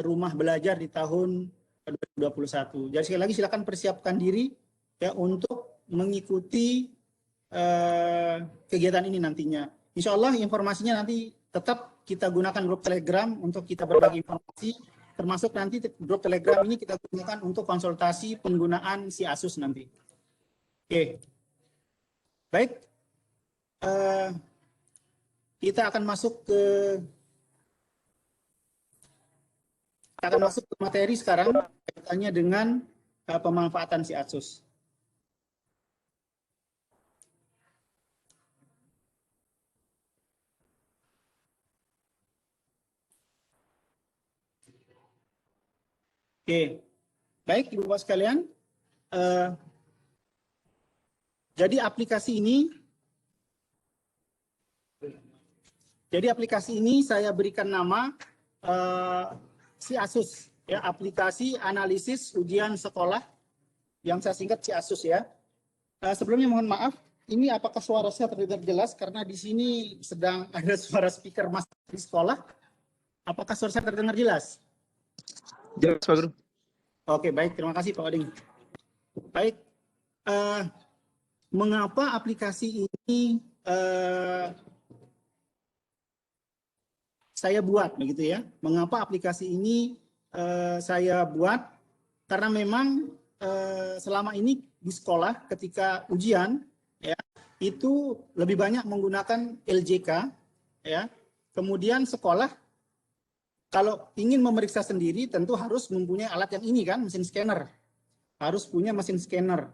rumah belajar di tahun 2021. Jadi sekali lagi silakan persiapkan diri ya untuk mengikuti kegiatan ini nantinya. Insya Allah informasinya nanti tetap kita gunakan grup Telegram untuk kita berbagi informasi, termasuk nanti grup Telegram ini kita gunakan untuk konsultasi penggunaan si Asus nanti. Oke, baik. Kita akan masuk ke materi sekarang kaitannya dengan pemanfaatan si Asus. Oke, baik Ibu Bapak sekalian. Jadi aplikasi ini saya berikan nama si Asus, ya, aplikasi analisis ujian sekolah yang saya singkat si Asus ya. Sebelumnya mohon maaf, ini apakah suara saya terdengar jelas karena di sini sedang ada suara speaker masuk di sekolah. Apakah suara saya terdengar jelas? Jelas, Pak Guru. Oke, baik. Terima kasih, Pak Oding. Baik. Mengapa aplikasi ini saya buat, begitu ya? Mengapa aplikasi ini saya buat? Karena memang selama ini di sekolah ketika ujian, ya, itu lebih banyak menggunakan LJK, ya. Kemudian sekolah kalau ingin memeriksa sendiri tentu harus mempunyai alat yang ini kan, mesin scanner. Harus punya mesin scanner.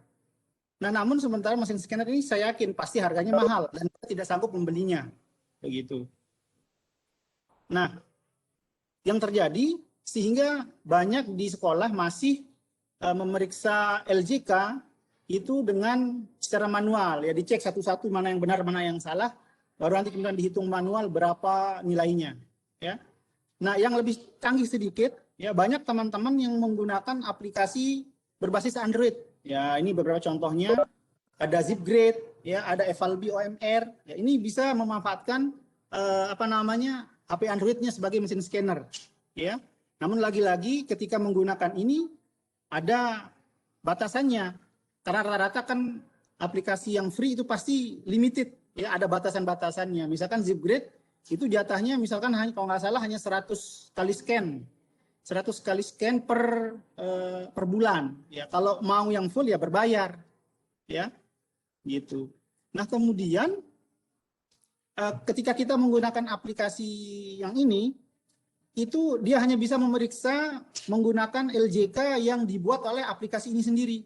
Nah, namun sementara mesin scanner ini saya yakin pasti harganya mahal dan kita tidak sanggup membelinya. Begitu. Nah, yang terjadi sehingga banyak di sekolah masih memeriksa LJK itu dengan secara manual, ya, dicek satu-satu mana yang benar, mana yang salah, baru nanti kemudian dihitung manual berapa nilainya, ya. Nah, yang lebih canggih sedikit, ya, banyak teman-teman yang menggunakan aplikasi berbasis Android. Ya, ini beberapa contohnya. Ada Zipgrade, ya, ada Evalbi OMR. Ya, ini bisa memanfaatkan HP Android-nya sebagai mesin scanner. Ya, namun lagi-lagi ketika menggunakan ini ada batasannya. Karena rata-rata kan aplikasi yang free itu pasti limited. Ya, ada batasan-batasannya. Misalkan Zipgrade itu jatahnya misalkan hanya kalau nggak salah hanya 100 kali scan. 100 kali scan per bulan. Ya, kalau mau yang full ya berbayar. Ya, gitu. Nah, kemudian ketika kita menggunakan aplikasi yang ini, itu dia hanya bisa memeriksa menggunakan LJK yang dibuat oleh aplikasi ini sendiri.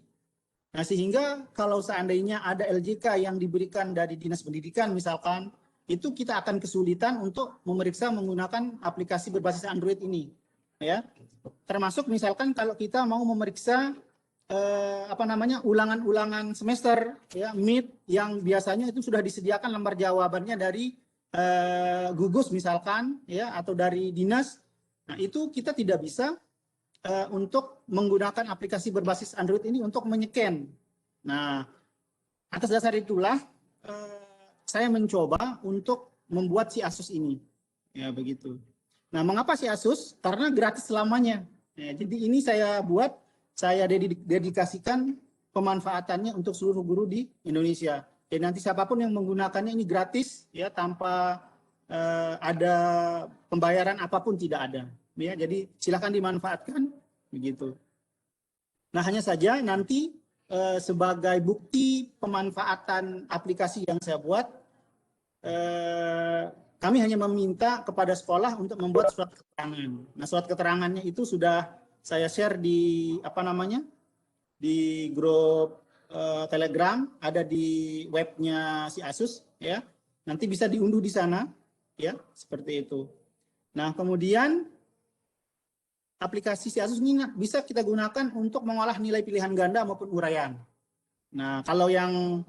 Nah, sehingga kalau seandainya ada LJK yang diberikan dari Dinas Pendidikan misalkan, itu kita akan kesulitan untuk memeriksa menggunakan aplikasi berbasis Android ini, ya. Termasuk misalkan kalau kita mau memeriksa ulangan-ulangan semester, ya, mid yang biasanya itu sudah disediakan lembar jawabannya dari gugus misalkan, ya, atau dari dinas. Nah, itu kita tidak bisa untuk menggunakan aplikasi berbasis Android ini untuk menyeken. Nah, atas dasar itulah saya mencoba untuk membuat si Asus ini, ya, begitu. Nah, mengapa si Asus? Karena gratis selamanya. Ya, jadi ini saya buat, saya dedikasikan pemanfaatannya untuk seluruh guru di Indonesia. Jadi nanti siapapun yang menggunakannya ini gratis, ya, tanpa ada pembayaran apapun, tidak ada. Ya, jadi silakan dimanfaatkan, begitu. Nah, hanya saja nanti sebagai bukti pemanfaatan aplikasi yang saya buat, kami hanya meminta kepada sekolah untuk membuat surat keterangan. Nah, surat keterangannya itu sudah saya share di di grup Telegram, ada di webnya si Asus, ya. Nanti bisa diunduh di sana, ya, seperti itu. Nah, kemudian aplikasi si Asus ini bisa kita gunakan untuk mengolah nilai pilihan ganda maupun uraian. Nah, kalau yang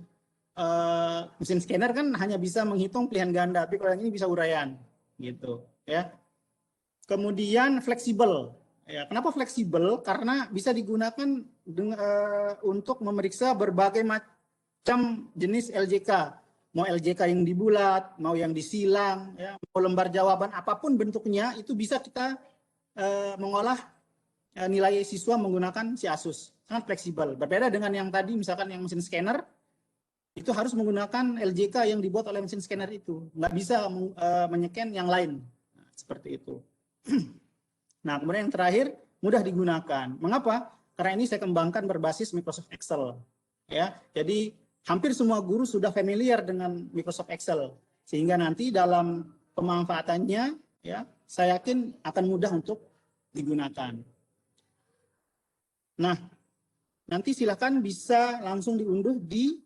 mesin scanner kan hanya bisa menghitung pilihan ganda, tapi kalau yang ini bisa uraian, gitu, ya. Kemudian fleksibel. Ya, kenapa fleksibel? Karena bisa digunakan untuk memeriksa berbagai macam jenis LJK. Mau LJK yang dibulat, mau yang disilang, ya, mau lembar jawaban apapun bentuknya itu bisa kita mengolah nilai siswa menggunakan si ASUS. Sangat fleksibel. Berbeda dengan yang tadi, misalkan yang mesin scanner, itu harus menggunakan LJK yang dibuat oleh mesin scanner itu. Nggak bisa menyeken yang lain. Nah, seperti itu. Nah, kemudian yang terakhir, mudah digunakan. Mengapa? Karena ini saya kembangkan berbasis Microsoft Excel. Ya, jadi hampir semua guru sudah familiar dengan Microsoft Excel. Sehingga nanti dalam pemanfaatannya, ya, saya yakin akan mudah untuk digunakan. Nah, nanti silakan bisa langsung diunduh di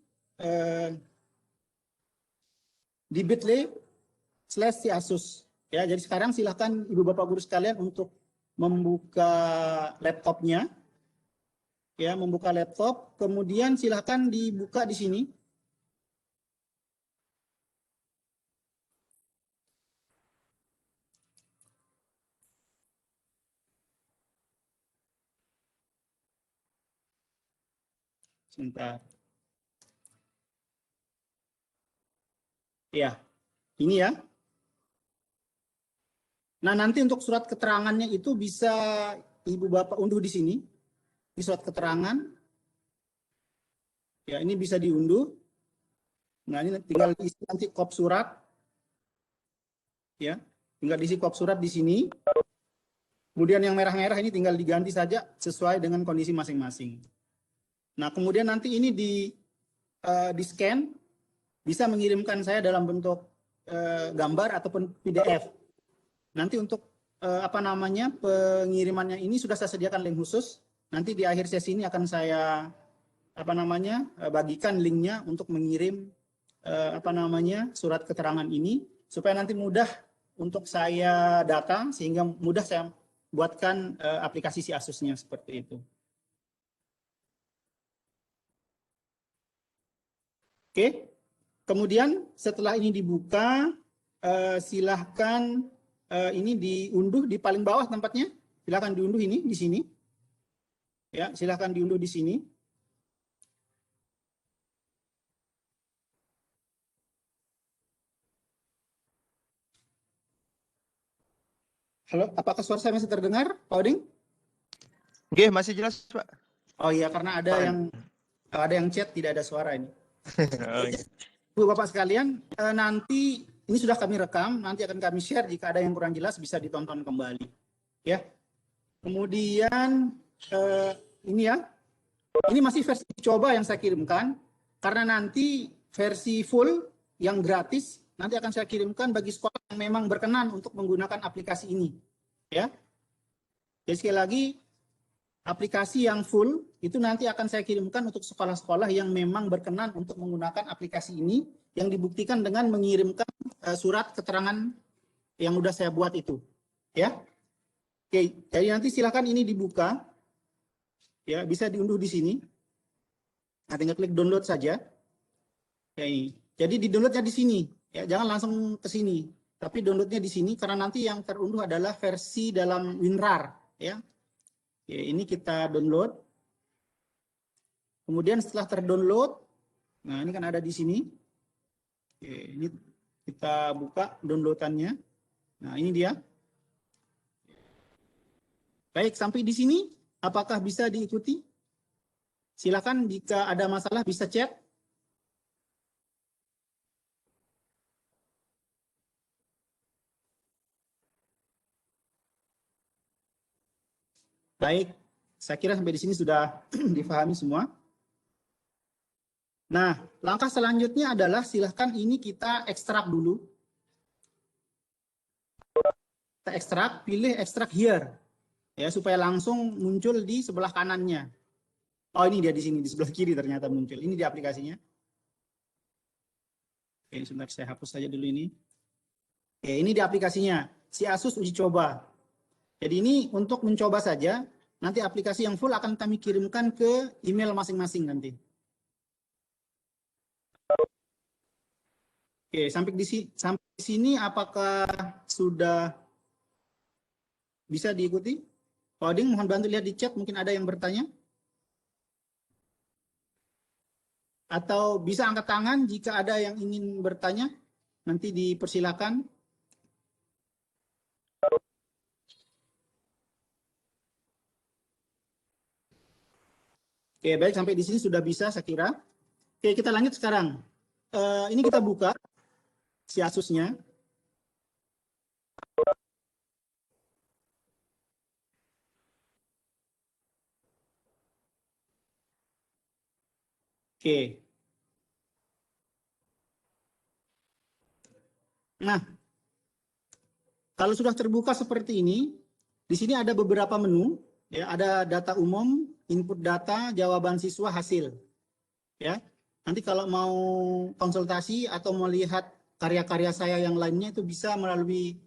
bit.ly/siasus. Ya, jadi sekarang silakan Ibu Bapak Guru sekalian untuk membuka laptopnya. Ya, membuka laptop, kemudian silakan dibuka di sini. Sebentar. Ya, ini ya. Nah, nanti untuk surat keterangannya itu bisa Ibu Bapak unduh di sini. Di surat keterangan. Ya, ini bisa diunduh. Nah, ini tinggal isi nanti kop surat. Ya, tinggal isi kop surat di sini. Kemudian yang merah-merah ini tinggal diganti saja sesuai dengan kondisi masing-masing. Nah, kemudian nanti ini di scan, bisa mengirimkan saya dalam bentuk gambar ataupun PDF. Nanti untuk pengirimannya ini sudah saya sediakan link khusus. Nanti di akhir sesi ini akan saya bagikan linknya untuk mengirim surat keterangan ini supaya nanti mudah untuk saya data sehingga mudah saya buatkan aplikasi si Asusnya seperti itu. Oke, kemudian setelah ini dibuka, silahkan ini diunduh di paling bawah tempatnya. Silahkan diunduh ini di sini. Ya, silahkan diunduh di sini. Halo, apakah suara saya masih terdengar, Pak Oding? Oke, masih jelas, Pak. Oh iya, karena ada yang chat tidak ada suara ini. Oh, iya. Bu Bapak sekalian, nanti ini sudah kami rekam, nanti akan kami share jika ada yang kurang jelas bisa ditonton kembali. Ya. Kemudian ini ya. Ini masih versi coba yang saya kirimkan karena nanti versi full yang gratis nanti akan saya kirimkan bagi sekolah yang memang berkenan untuk menggunakan aplikasi ini. Ya. Jadi sekali lagi aplikasi yang full itu nanti akan saya kirimkan untuk sekolah-sekolah yang memang berkenan untuk menggunakan aplikasi ini yang dibuktikan dengan mengirimkan surat keterangan yang sudah saya buat itu. Ya. Oke, jadi nanti silakan ini dibuka. Ya, bisa diunduh di sini. Nah, tinggal klik download saja. Ya, ini. Jadi di-downloadnya di sini. Ya, jangan langsung ke sini. Tapi downloadnya di sini karena nanti yang terunduh adalah versi dalam WinRAR. Ya. Oke, ini kita download. Kemudian setelah terdownload, nah ini kan ada di sini. Oke, ini kita buka downloadannya. Nah, ini dia. Baik, sampai di sini apakah bisa diikuti? Silakan jika ada masalah bisa chat. Baik, saya kira sampai di sini sudah difahami semua. Nah, langkah selanjutnya adalah silahkan ini kita ekstrak dulu. Kita ekstrak, pilih ekstrak here. Ya, supaya langsung muncul di sebelah kanannya. Oh, ini dia di sini, di sebelah kiri ternyata muncul. Ini di aplikasinya. Oke, sebentar saya hapus saja dulu ini. Oke, ini di aplikasinya. Si Asus uji coba. Jadi ini untuk mencoba saja. Nanti aplikasi yang full akan kami kirimkan ke email masing-masing nanti. Oke, sampai di sini apakah sudah bisa diikuti? Pak Oding, mohon bantu lihat di chat, mungkin ada yang bertanya. Atau bisa angkat tangan jika ada yang ingin bertanya, nanti dipersilakan. Oke, baik, sampai di sini sudah bisa saya kira. Oke, kita lanjut sekarang. Ini kita buka si Asusnya. Oke. Nah, kalau sudah terbuka seperti ini, di sini ada beberapa menu, ya, ada data umum, input data, jawaban siswa, hasil. Ya, nanti kalau mau konsultasi atau melihat karya-karya saya yang lainnya itu bisa melalui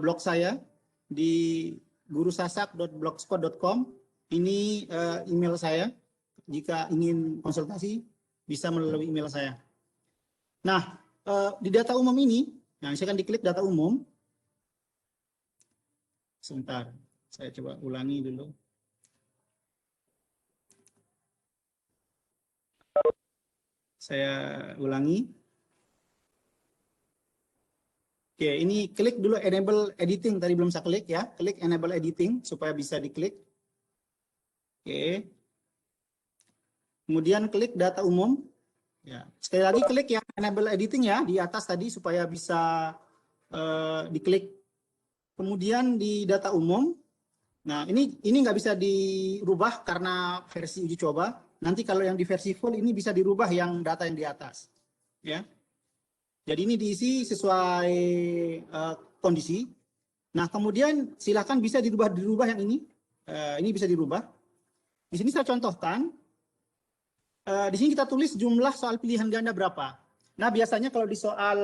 blog saya di gurusasak.blogspot.com. Ini email saya. Jika ingin konsultasi bisa melalui email saya. Nah, di data umum ini, nah saya akan diklik data umum. Sebentar, saya coba ulangi dulu. Saya ulangi. Oke, ini klik dulu enable editing, tadi belum saya klik ya. Klik enable editing supaya bisa diklik. Oke. Kemudian klik data umum. Ya, sekali lagi klik ya enable editing ya di atas tadi supaya bisa diklik. Kemudian di data umum. Nah, ini nggak bisa dirubah karena versi uji coba. Nanti kalau yang di versi full ini bisa dirubah yang data yang di atas. Ya. Jadi ini diisi sesuai kondisi. Nah, kemudian silakan bisa dirubah yang ini. Ini bisa dirubah. Di sini saya contohkan. Di sini kita tulis jumlah soal pilihan ganda berapa. Nah, biasanya kalau di soal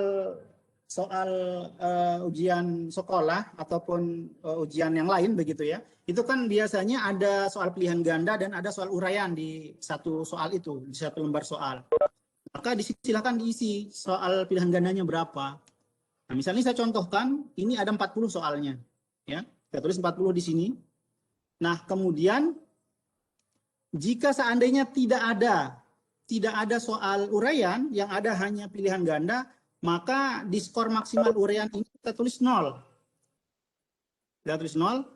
ujian sekolah ataupun ujian yang lain begitu ya, itu kan biasanya ada soal pilihan ganda dan ada soal uraian di satu soal itu, di satu lembar soal. Maka silakan diisi soal pilihan gandanya berapa. Nah, misalnya saya contohkan, ini ada 40 soalnya. Ya, saya tulis 40 di sini. Nah, kemudian jika seandainya tidak ada soal uraian, yang ada hanya pilihan ganda, maka di skor maksimal uraian ini kita tulis 0. Kita tulis 0.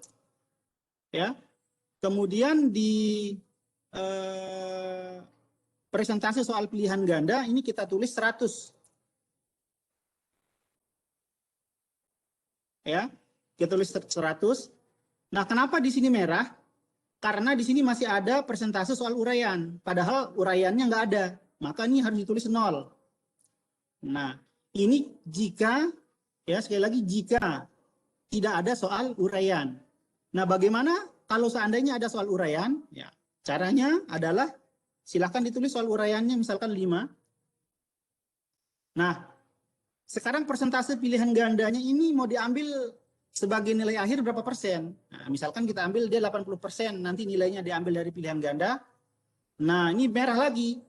Ya. Kemudian di presentasi soal pilihan ganda ini kita tulis 100. Ya. Kita tulis 100. Nah, kenapa di sini merah? Karena di sini masih ada persentase soal uraian, padahal uraiannya nggak ada. Maka ini harus ditulis 0. Nah, ini jika, ya sekali lagi, jika tidak ada soal uraian. Nah, bagaimana kalau seandainya ada soal uraian? Ya, caranya adalah silakan ditulis soal uraiannya misalkan 5. Nah, sekarang persentase pilihan gandanya ini mau diambil sebagai nilai akhir berapa persen? Nah, misalkan kita ambil dia 80%, nanti nilainya diambil dari pilihan ganda. Nah, ini merah lagi.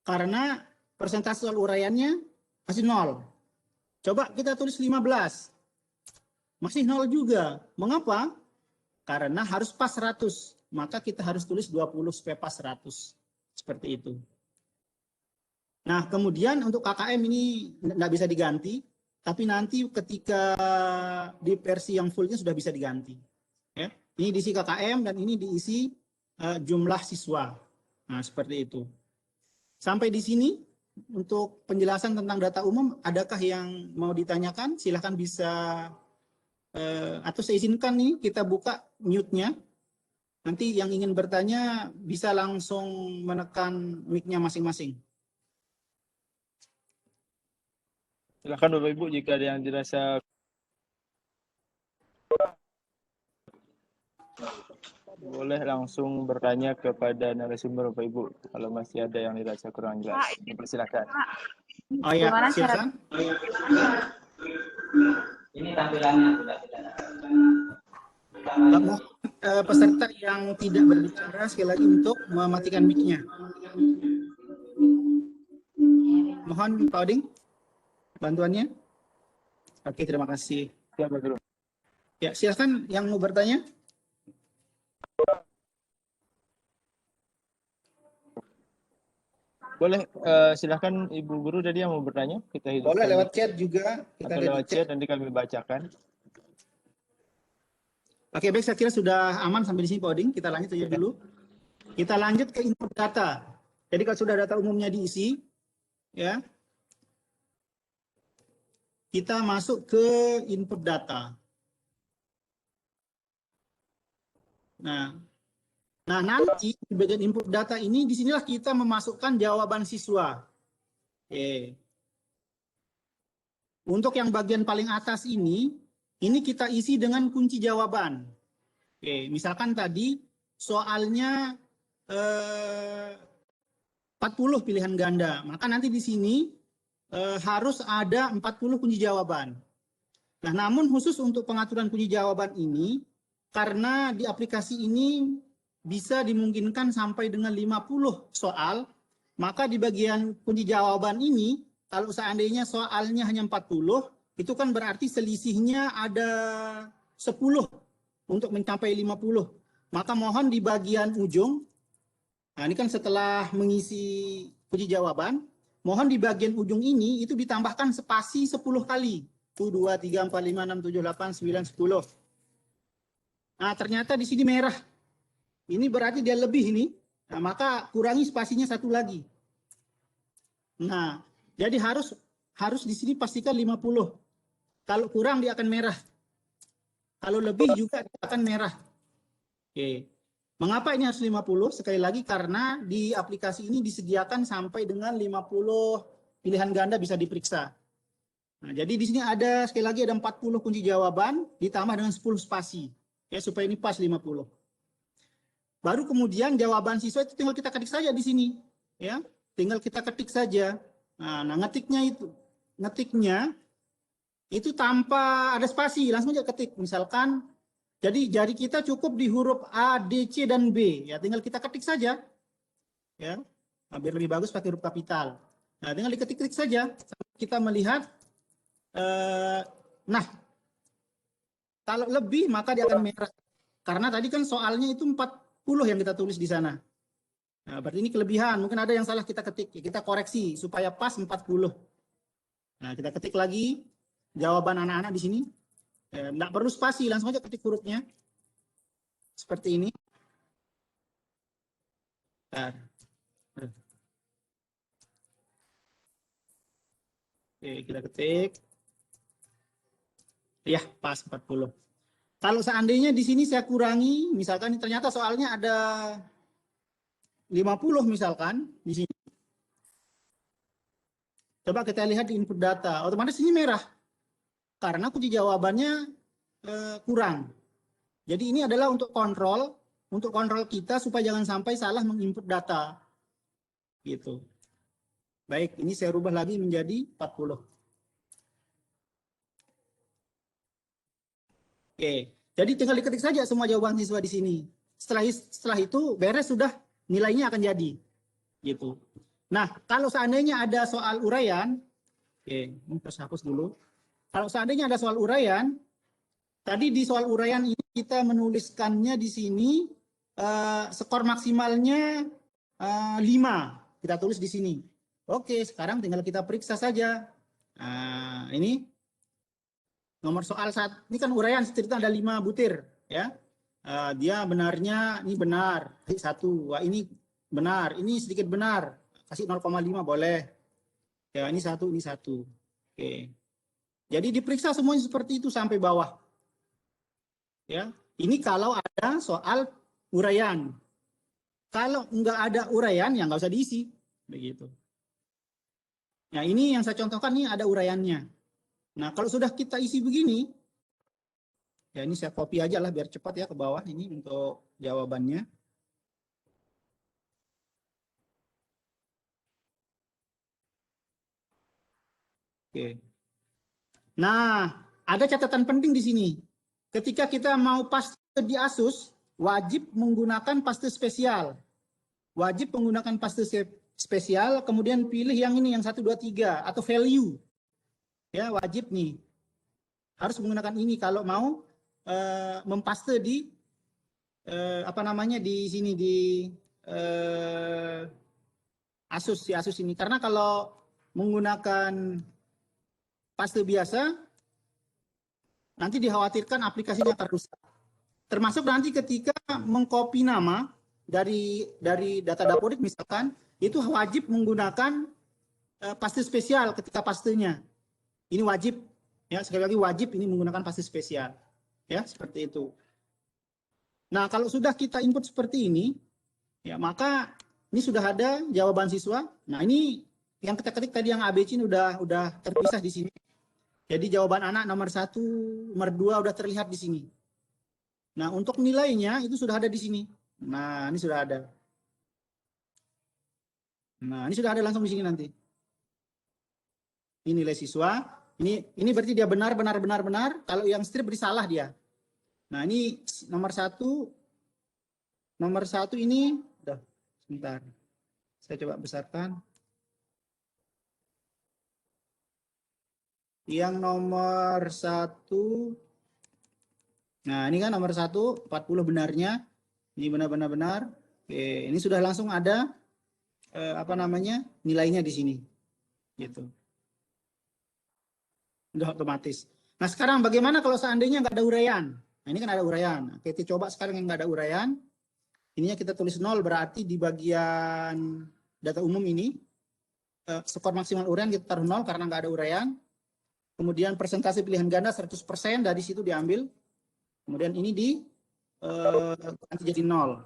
Karena persentase soal uraiannya masih 0. Coba kita tulis 15. Masih 0 juga. Mengapa? Karena harus pas 100. Maka kita harus tulis 20 supaya pas 100. Seperti itu. Nah, kemudian untuk KKM ini nggak bisa diganti. Tapi nanti ketika di versi yang fullnya sudah bisa diganti. Ya. Ini diisi KKM dan ini diisi jumlah siswa. Nah, seperti itu. Sampai di sini untuk penjelasan tentang data umum, adakah yang mau ditanyakan? Silahkan bisa, atau saya izinkan nih kita buka mute-nya. Nanti yang ingin bertanya bisa langsung menekan mic-nya masing-masing. Silakan Bapak Ibu jika ada yang dirasa boleh langsung bertanya kepada narasumber Bapak Ibu kalau masih ada yang dirasa kurang jelas. Silakan. Oh ya, silakan. Ini tampilannya sudah tidak Mohon peserta yang tidak berbicara sekali lagi untuk mematikan mic-nya. Mohon Pak Oding bantuannya. Oke, terima kasih. Ya, silakan yang mau bertanya. Boleh, silakan Ibu Guru tadi yang mau bertanya. Kita hidupkan. Boleh lewat chat juga. Kita atau lewat chat nanti kami bacakan. Oke, baik, saya kira sudah aman sampai di sini Pak Oding. Kita lanjut aja dulu. Kita lanjut ke input data. Jadi kalau sudah data umumnya diisi, ya, kita masuk ke input data. Nah, nanti di bagian input data ini, disinilah kita memasukkan jawaban siswa. Oke. Untuk yang bagian paling atas ini kita isi dengan kunci jawaban. Oke, misalkan tadi soalnya 40 pilihan ganda, maka nanti di sini harus ada 40 kunci jawaban. Nah, namun khusus untuk pengaturan kunci jawaban ini, karena di aplikasi ini bisa dimungkinkan sampai dengan 50 soal, maka di bagian kunci jawaban ini, kalau seandainya soalnya hanya 40, itu kan berarti selisihnya ada 10 untuk mencapai 50. Maka mohon di bagian ujung, nah ini kan setelah mengisi kunci jawaban, mohon di bagian ujung ini itu ditambahkan spasi 10 kali. 1, 2, 3, 4, 5, 6, 7, 8, 9, 10. Nah, ternyata di sini merah. Ini berarti dia lebih ini. Nah, maka kurangi spasinya 1 lagi. Nah, jadi harus di sini pastikan 50. Kalau kurang dia akan merah. Kalau lebih juga dia akan merah. Oke. Mengapa ini harus 50? Sekali lagi karena di aplikasi ini disediakan sampai dengan 50 pilihan ganda bisa diperiksa. Nah, jadi di sini ada sekali lagi ada 40 kunci jawaban ditambah dengan 10 spasi. Ya, supaya ini pas 50. Baru kemudian jawaban siswa itu tinggal kita ketik saja di sini, ya. Tinggal kita ketik saja. Nah, ngetiknya itu tanpa ada spasi, langsung aja ketik. Misalkan jadi jari kita cukup di huruf A, D, C dan B, ya tinggal kita ketik saja. Ya. Nah, biar lebih bagus pakai huruf kapital. Nah, tinggal diketik-ketik saja. Kita melihat nah, kalau lebih maka dia akan merah. Karena tadi kan soalnya itu 40 yang kita tulis di sana. Nah, berarti ini kelebihan. Mungkin ada yang salah kita ketik. Ya, kita koreksi supaya pas 40. Nah, kita ketik lagi jawaban anak-anak di sini. Nggak perlu spasi, langsung aja ketik hurufnya. Seperti ini. Nah. Oke, kita ketik. Ya, pas 40. Kalau seandainya di sini saya kurangi, misalkan ternyata soalnya ada 50 misalkan di sini. Coba kita lihat di input data, otomatis ini merah. Karena kunci jawabannya kurang. Jadi ini adalah untuk kontrol kita supaya jangan sampai salah menginput data. Gitu. Baik, ini saya rubah lagi menjadi 40. Oke, jadi tinggal diketik saja semua jawaban siswa di sini. Setelah itu beres sudah nilainya akan jadi. Gitu. Nah, kalau seandainya ada soal uraian, oke, ini harus hapus dulu. Kalau seandainya ada soal uraian, tadi di soal uraian ini kita menuliskannya di sini skor maksimalnya 5. Kita tulis di sini. Oke, sekarang tinggal kita periksa saja. Nah, ini nomor soal saat ini kan uraian cerita ada 5 butir, ya. Dia benarnya ini benar, 1. Wah, ini benar, ini sedikit benar. Kasih 0,5 boleh. Ya, ini 1, ini 1. Oke. Jadi diperiksa semuanya seperti itu sampai bawah. Ya, ini kalau ada soal uraian. Kalau enggak ada uraian ya nggak usah diisi, begitu. Nah, ini yang saya contohkan nih ada uraiannya. Nah, kalau sudah kita isi begini, ya ini saya copy aja lah biar cepat ya ke bawah ini untuk jawabannya. Oke. Nah, ada catatan penting di sini. Ketika kita mau paste di Asus, wajib menggunakan paste spesial. Wajib menggunakan paste spesial, kemudian pilih yang ini, yang 1, 2, 3, atau value. Ya, wajib nih. Harus menggunakan ini kalau mau mempaste di di sini di Asus ini. Karena kalau menggunakan paste biasa nanti dikhawatirkan aplikasinya akan rusak. Termasuk nanti ketika mengcopy nama dari data Dapodik misalkan itu wajib menggunakan paste spesial ketika pastenya. Ini wajib ya, sekali lagi wajib ini menggunakan paste spesial. Ya, seperti itu. Nah, kalau sudah kita input seperti ini, ya maka ini sudah ada jawaban siswa. Nah, ini yang kita ketik tadi yang ABC ini udah terpisah di sini. Jadi jawaban anak nomor 1, nomor 2 udah terlihat di sini. Nah, untuk nilainya itu sudah ada di sini. Nah, ini sudah ada. Nah, ini sudah ada langsung di sini nanti. Ini nilai siswa. Ini berarti dia benar. Kalau yang strip berarti salah dia. Nah, ini nomor 1. Nomor 1 ini, udah, sebentar. Saya coba besarkan. Yang nomor 1, nah ini kan nomor 1, 40 benarnya. Ini benar. Oke, ini sudah langsung ada nilainya di sini. Gitu. Udah otomatis. Nah, sekarang bagaimana kalau seandainya nggak ada uraian? Nah, ini kan ada uraian. Oke, kita coba sekarang yang nggak ada uraian. Ininya kita tulis 0, berarti di bagian data umum ini skor maksimal uraian kita taruh 0 karena nggak ada uraian. Kemudian persentase pilihan ganda 100% dari situ diambil. Kemudian ini ganti jadi 0.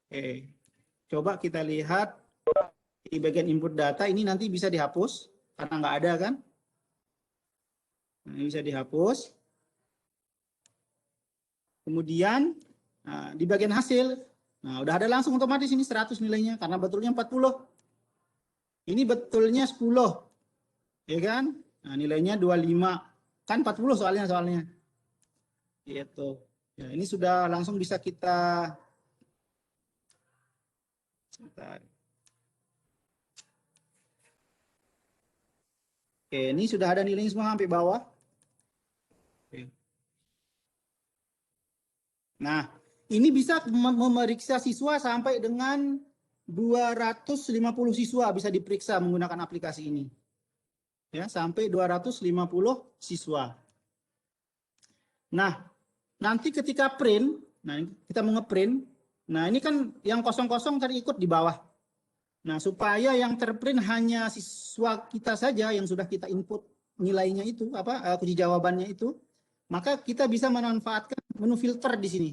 Oke. Coba kita lihat di bagian input data ini nanti bisa dihapus karena nggak ada kan. Nah, ini bisa dihapus. Kemudian di bagian hasil, nah udah ada langsung otomatis ini 100 nilainya karena betulnya 40. Ini betulnya 10. Ya kan? Nah, nilainya 25. Kan 40 soalnya. Gitu. Ya, ini sudah langsung bisa kita sebentar. Oke, ini sudah ada nilainya semua sampai bawah. Oke. Nah, ini bisa memeriksa siswa sampai dengan 250 siswa bisa diperiksa menggunakan aplikasi ini. Ya, sampai 250 siswa. Nah, nanti ketika print, nah kita mau ngeprint, nah ini kan yang kosong-kosong terikut di bawah. Nah, supaya yang terprint hanya siswa kita saja yang sudah kita input nilainya itu, kunci jawabannya itu, maka kita bisa memanfaatkan menu filter di sini.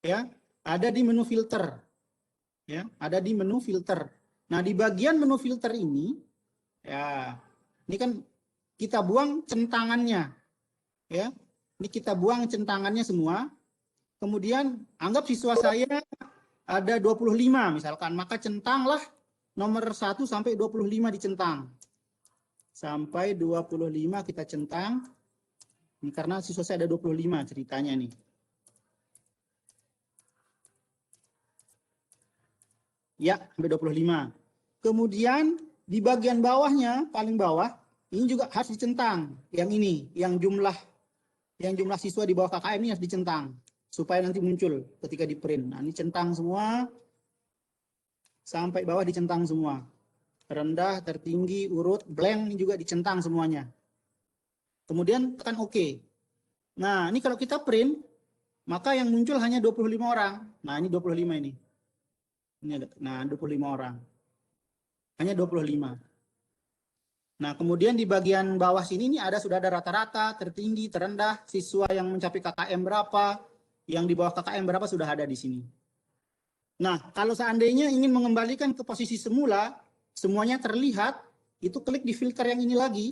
Ya, ada di menu filter. Ya, ada di menu filter. Nah, di bagian menu filter ini, ya, ini kan kita buang centangannya. Ya, ini kita buang centangannya semua. Kemudian anggap siswa saya ada 25 misalkan, maka centanglah nomor 1 sampai 25 dicentang. Sampai 25 kita centang. Ini karena siswa saya ada 25 ceritanya nih. Ya, sampai 25. Kemudian di bagian bawahnya, paling bawah, ini juga harus dicentang. Yang ini, yang jumlah siswa di bawah KKM ini harus dicentang supaya nanti muncul ketika di print. Nah, ini centang semua sampai bawah dicentang semua. Rendah, tertinggi, urut, blank ini juga dicentang semuanya. Kemudian tekan OK. Nah, ini kalau kita print, maka yang muncul hanya 25 orang. Nah, ini 25 ini. Ini ada, nah 25 orang. Hanya 25. Nah, kemudian di bagian bawah sini ini sudah ada rata-rata, tertinggi, terendah, siswa yang mencapai KKM berapa, yang di bawah KKM berapa sudah ada di sini. Nah, kalau seandainya ingin mengembalikan ke posisi semula, semuanya terlihat, itu klik di filter yang ini lagi,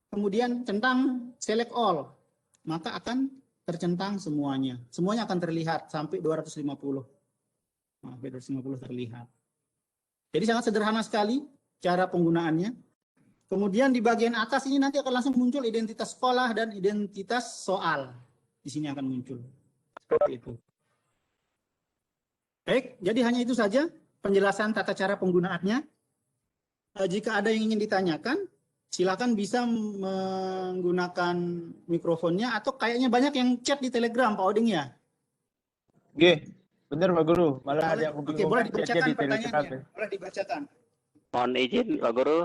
kemudian centang select all, maka akan tercentang semuanya. Semuanya akan terlihat sampai 250. Nah, 250 terlihat. Jadi sangat sederhana sekali cara penggunaannya. Kemudian di bagian atas ini nanti akan langsung muncul identitas sekolah dan identitas soal. Di sini akan muncul. Seperti itu. Baik, jadi hanya itu saja penjelasan tata cara penggunaannya. Jika ada yang ingin ditanyakan, silakan bisa menggunakan mikrofonnya atau kayaknya banyak yang chat di Telegram, Pak Oding ya. Oke, benar Pak Guru. Malah ada yang Oke, boleh dibacakan pertanyaannya. Boleh dibacakan. Mohon izin Pak Guru.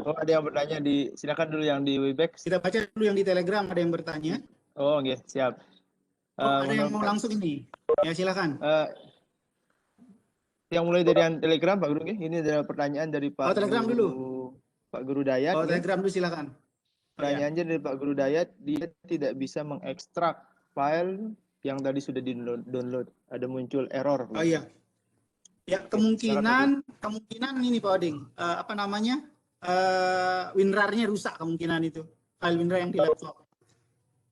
Oh, ada yang bertanya silakan dulu yang di Webex. Kita baca dulu yang di Telegram, ada yang bertanya. Oh, oke, siap. ada yang mau langsung ini. Ya silakan. Yang mulai dari yang Telegram Pak Guru, ini adalah pertanyaan dari Pak Telegram Guru, dulu. Pak Guru Dayat. Telegram dulu silakan. Pertanyaannya dari Pak Guru Dayat, dia tidak bisa mengekstrak file yang tadi sudah di-download. Ada muncul error. Oh iya. Ya, kemungkinan ini Pak Oding, WinRAR-nya rusak kemungkinan itu. File WinRAR yang di laptop.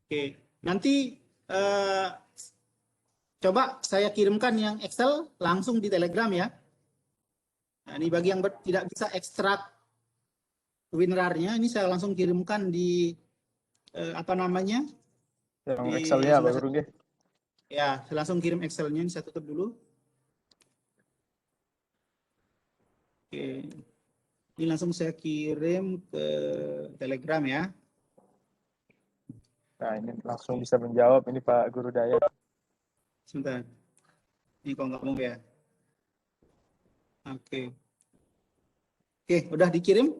Oke, nanti coba saya kirimkan yang Excel langsung di Telegram ya. Nah, ini bagi yang tidak bisa ekstrak WinRAR-nya, ini saya langsung kirimkan di Yang Excel-nya Pak Guru. Ya, saya langsung kirim Excel-nya, ini saya tutup dulu. Oke. Ini langsung saya kirim ke Telegram ya. Nah, ini langsung bisa menjawab ini Pak Guru Dayat. Sebentar. Ini kok nggak mau ya. Oke. Oke, udah dikirim?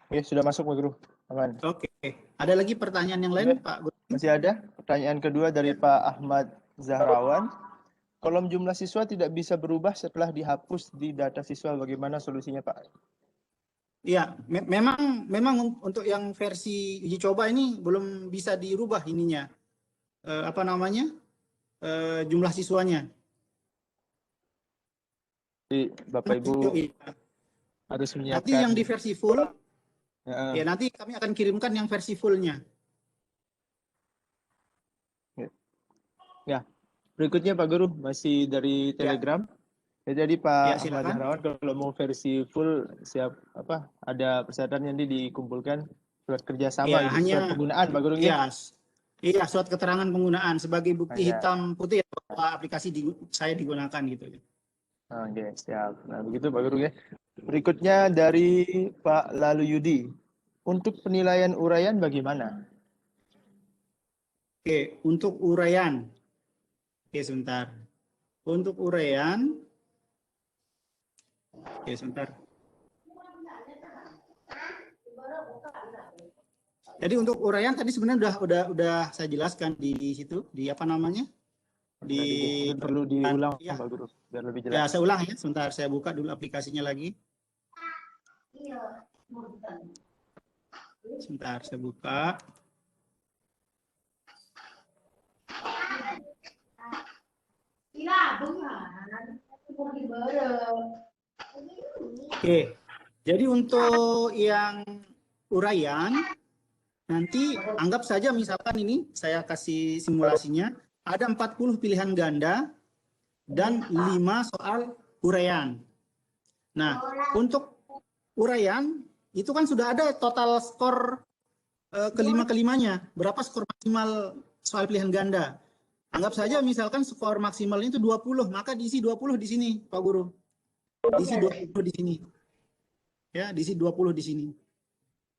Oke, sudah masuk Pak Guru. Aman. Oke. Ada lagi pertanyaan yang lain, Pak Guru? Masih ada. Pertanyaan kedua dari Pak Ahmad Zahrawan. Kolom jumlah siswa tidak bisa berubah setelah dihapus di data siswa. Bagaimana solusinya, Pak? Iya, memang untuk yang versi uji coba ini belum bisa dirubah ininya. Jumlah siswanya. Jadi Bapak Ibu harus menyiapkan. Nanti yang di versi full, ya nanti kami akan kirimkan yang versi fullnya. Ya. Berikutnya Pak Guru, masih dari Telegram. Ya, jadi Pak Ahmad Zahrawan kalau mau versi full siap ada persyaratan nanti dikumpulkan surat kerjasama, surat penggunaan Pak Guru. Iya, surat keterangan penggunaan sebagai bukti hitam putih bahwa aplikasi saya digunakan gitu. Oke, siap. Nah, begitu Pak Guru ya. Berikutnya dari Pak Lalu Yudi. Untuk penilaian uraian bagaimana? Oke, untuk uraian. Oke, sebentar. Untuk uraian. Oke, sebentar. Jadi untuk uraian tadi sebenarnya udah saya jelaskan di situ, di perlu diulang Pak Guru biar lebih jelas. Ya, saya ulang ya. Sebentar, saya buka dulu aplikasinya lagi. Sebentar, saya buka. Oke, jadi untuk yang uraian, nanti anggap saja misalkan ini saya kasih simulasinya, ada 40 pilihan ganda dan 5 soal uraian. Nah, untuk uraian, itu kan sudah ada total skor kelima-kelimanya. Berapa skor maksimal soal pilihan ganda? Anggap saja misalkan skor maksimalnya itu 20, maka diisi 20 di sini, Pak Guru. Diisi 20 di sini. Ya, diisi 20 di sini.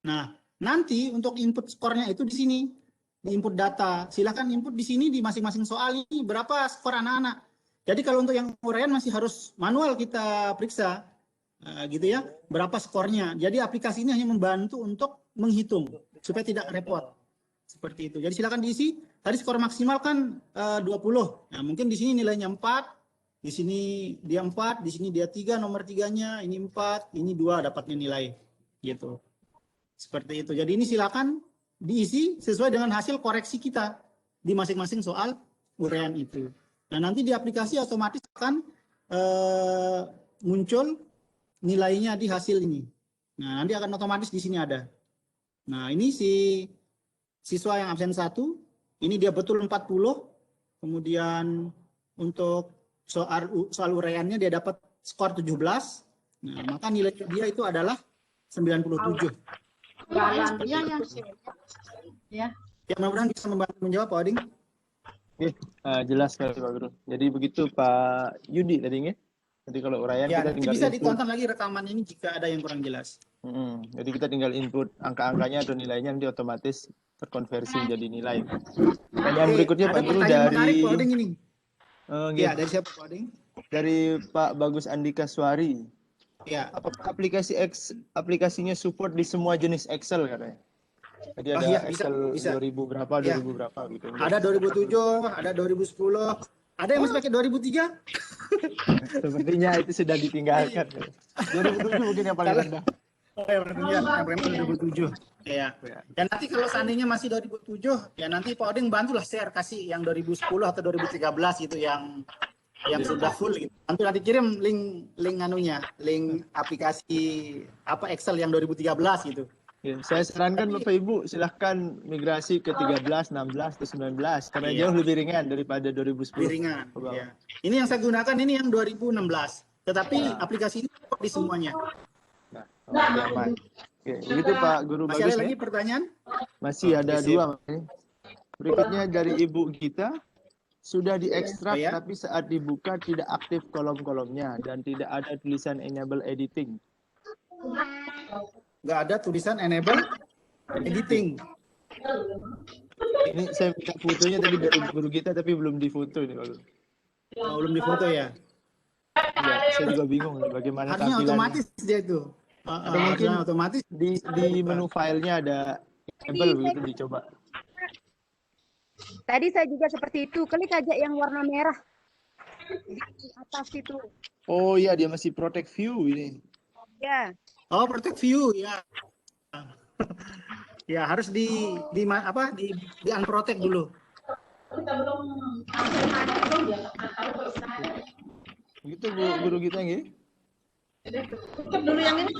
Nah, nanti untuk input skornya itu di sini, di input data. Silakan input di sini di masing-masing soal ini berapa skor anak-anak. Jadi kalau untuk yang uraian masih harus manual kita periksa, gitu ya, berapa skornya. Jadi aplikasi ini hanya membantu untuk menghitung supaya tidak repot. Seperti itu. Jadi silakan diisi. Tadi skor maksimal kan 20. Nah, mungkin di sini nilainya 4, di sini dia 4, di sini dia 3, nomor 3-nya, ini 4, ini 2 dapatnya nilai. Gitu. Seperti itu. Jadi ini silakan diisi sesuai dengan hasil koreksi kita di masing-masing soal uraian itu. Nah, nanti di aplikasi otomatis akan muncul nilainya di hasil ini. Nah, nanti akan otomatis di sini ada. Nah, ini si siswa yang absen 1, ini dia betul 40. Kemudian untuk soal uraiannya dia dapat skor 17. Nah, maka nilai dia itu adalah 97. Ya, mudah-mudahan bisa membantu menjawab Pak Oding. Jelas sekali Pak Guru. Jadi begitu Pak Yudi tadi ya. Jadi kalau uraian ya, kita tinggal bisa input. ditonton lagi rekaman ini jika ada yang kurang jelas. Jadi kita tinggal input angka-angkanya atau nilainya nanti otomatis terkonversi menjadi nilai. Pertanyaan berikutnya Pak Guru dari Pak Oding ini. Ya, dari siapa Pak Oding? Dari Pak Bagus Andika Suari. Ya. Apakah aplikasinya support di semua jenis Excel katanya? Jadi ada iya, Excel bisa. 2000 berapa, 2000 berapa gitu. Ada 2007, ada 2010. Ada yang masih pakai 2003? Sepertinya itu sudah ditinggalkan. 2007 mungkin yang paling rendah. Oh ya, yang paling 2007. Ya. Dan nanti kalau seandainya masih 2007, ya nanti Pak Oding bantulah share kasih yang 2010 atau 2013 gitu yang sudah full gitu. Nanti kirim link anunya, link aplikasi apa Excel yang 2013 gitu. Ya, saya sarankan Bapak Ibu silahkan migrasi ke 13, 16, atau 19 karena jauh lebih ringan daripada 2010. Lebih ringan. Ya. Ini yang saya gunakan ini yang 2016. Tetapi aplikasi ini di semuanya. Nah, aman. Oke, begitu Pak Guru. Masih bagus ada ya? lagi pertanyaan? Masih ada dua. Berikutnya dari Ibu Gita. Sudah diekstrak tapi saat dibuka tidak aktif kolom-kolomnya dan tidak ada tulisan enable editing. Nggak ada tulisan enable editing. Ini saya minta fotonya tadi dari Guru Gita tapi belum difoto ini Pak Guru. Oh, belum difoto ya? Ya, saya juga bingung bagaimana harusnya tampilannya. otomatis dia itu. Atau mungkin otomatis di menu filenya ada enable begitu dicoba. Tadi saya juga seperti itu. Klik aja yang warna merah di atas itu. Oh iya, dia masih protect view ini. Ya. Oh, protect view ya. Ya harus di unprotect dulu. Begitu Bu Guru kita nggih. Tutup dulu yang ini.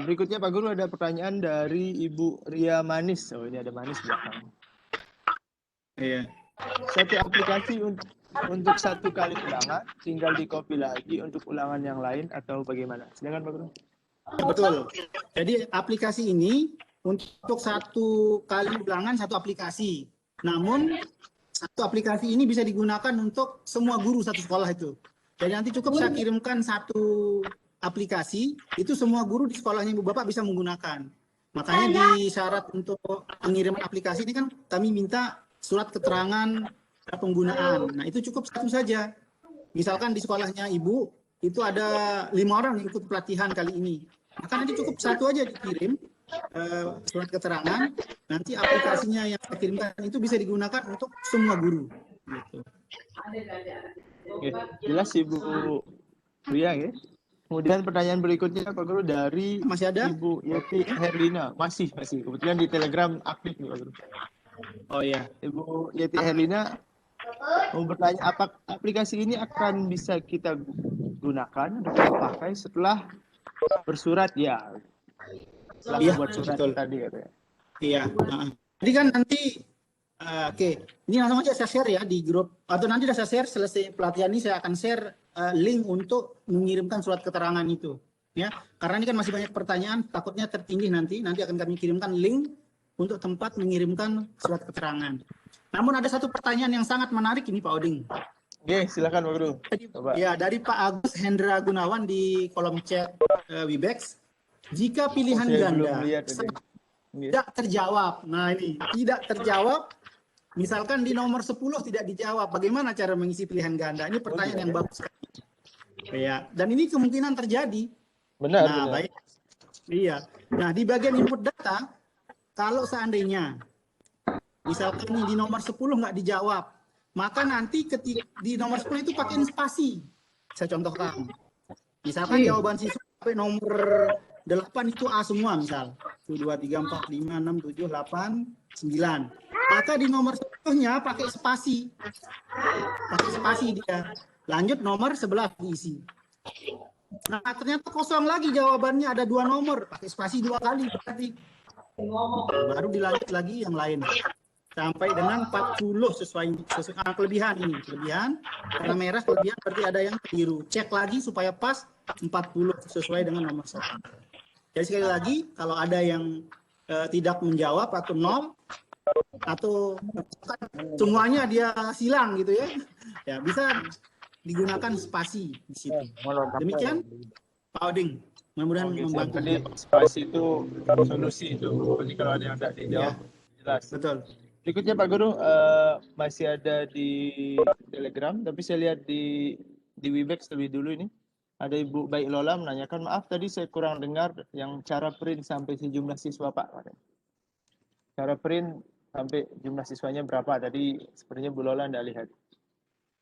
Berikutnya Pak Guru ada pertanyaan dari Ibu Ria Manis. Oh ini ada Manis belakang. Iya. Satu aplikasi untuk satu kali ulangan, tinggal di copy lagi untuk ulangan yang lain atau bagaimana? Silakan Pak Guru. Betul. Jadi aplikasi ini untuk satu kali ulangan satu aplikasi. Namun satu aplikasi ini bisa digunakan untuk semua guru satu sekolah itu. Jadi nanti cukup saya kirimkan satu aplikasi, itu semua guru di sekolahnya Ibu Bapak bisa menggunakan. Makanya di syarat untuk pengiriman aplikasi ini kan kami minta surat keterangan penggunaan. Nah itu cukup satu saja. Misalkan di sekolahnya Ibu, itu ada 5 orang yang ikut pelatihan kali ini. Maka nanti cukup satu aja dikirim, surat keterangan, nanti aplikasinya yang saya kirimkan itu bisa digunakan untuk semua guru. Gitu. Oke, jelas Ibu Ria ya. Kemudian pertanyaan berikutnya Pak Guru dari Masih ada? Ibu Yeti Herlina. Masih. Kebetulan di Telegram aktif nih Pak Guru. Oh iya. Ibu Yeti Herlina mau bertanya, apa aplikasi ini akan bisa kita gunakan atau kita pakai setelah bersurat ya? Setelah membuat surat tadi katanya. Iya. Jadi kan nanti oke, ini langsung aja saya share ya di grup, atau nanti saya share selesai pelatihan ini saya akan share link untuk mengirimkan surat keterangan itu, ya. Karena ini kan masih banyak pertanyaan, takutnya tertindih nanti akan kami kirimkan link untuk tempat mengirimkan surat keterangan. Namun ada satu pertanyaan yang sangat menarik ini Pak Oding. Oke, silakan Pak Guru. Ya, dari Pak Agus Hendra Gunawan di kolom chat Webex. Jika pilihan ganda tidak terjawab, nah ini tidak terjawab. Misalkan di nomor 10 tidak dijawab, bagaimana cara mengisi pilihan ganda? Ini pertanyaan yang bagus sekali. Ya, dan ini kemungkinan terjadi. Benar. Baik. Iya. Nah, di bagian input data, kalau seandainya misalkan di nomor 10 nggak dijawab, maka nanti ketika di nomor 10 itu pakai spasi. Saya contohkan. Misalkan jawaban siswa sampai nomor 8 itu A semua misal. 1, 2, 3, 4, 5, 6, 7, 8, 9. Maka di nomor 10-nya pakai spasi. Pakai spasi dia. Lanjut nomor 11 diisi. Nah, ternyata kosong lagi jawabannya, ada 2 nomor. Pakai spasi 2 kali berarti. Baru dilanjut lagi yang lain. Sampai dengan 40 sesuai kelebihan ini. Kelebihan, warna merah kelebihan berarti ada yang biru. Cek lagi supaya pas 40 sesuai dengan nomor 1. Jadi sekali lagi, kalau ada yang tidak menjawab atau 0, atau semuanya dia silang gitu ya, ya bisa digunakan spasi di situ. Demikian Pak Oding, mudah-mudahan membantu. Tadi spasi itu solusi itu. Jadi kalau ada yang tidak dijawab, jelas. Betul. Berikutnya Pak Guru, masih ada di Telegram, tapi saya lihat di Webex lebih dulu ini. Ada Ibu Baik Lola menanyakan, maaf tadi saya kurang dengar yang cara print sampai sejumlah siswa Pak. Cara print sampai jumlah siswanya berapa? Tadi sepertinya Bu Lola tidak lihat.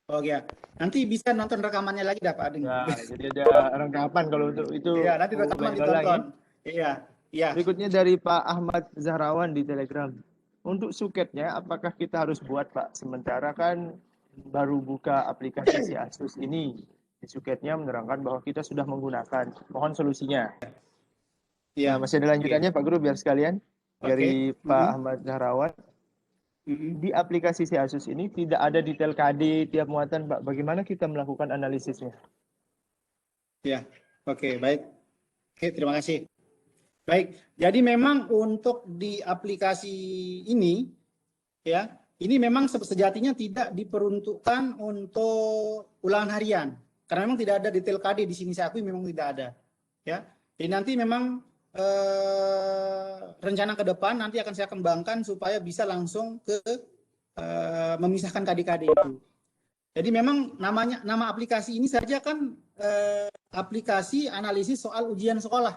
Oh ya, nanti bisa nonton rekamannya lagi dah Pak Ading. Ya, jadi ada rekaman kalau untuk itu. Iya, nanti rekaman ditonton. Iya, iya. Berikutnya dari Pak Ahmad Zahrawan di Telegram. Untuk suketnya, apakah kita harus buat Pak? Sementara kan baru buka aplikasi si Asus ini. Di suketnya menerangkan bahwa kita sudah menggunakan. Mohon solusinya. Iya. Nah, masih ada lanjutannya Pak Guru biar sekalian. Dari Pak Ahmad Zahrawan. Di aplikasi si Asus ini tidak ada detail KD tiap muatan Pak. Bagaimana kita melakukan analisisnya? Ya, oke, baik. Oke, terima kasih. Baik, jadi memang untuk di aplikasi ini, ya, ini memang sejatinya tidak diperuntukkan untuk ulangan harian, karena memang tidak ada detail KD di sini, saya akui memang tidak ada, ya. Jadi nanti memang rencana ke depan nanti akan saya kembangkan supaya bisa langsung ke memisahkan KD-KD itu. Jadi memang nama aplikasi ini saja kan aplikasi analisis soal ujian sekolah.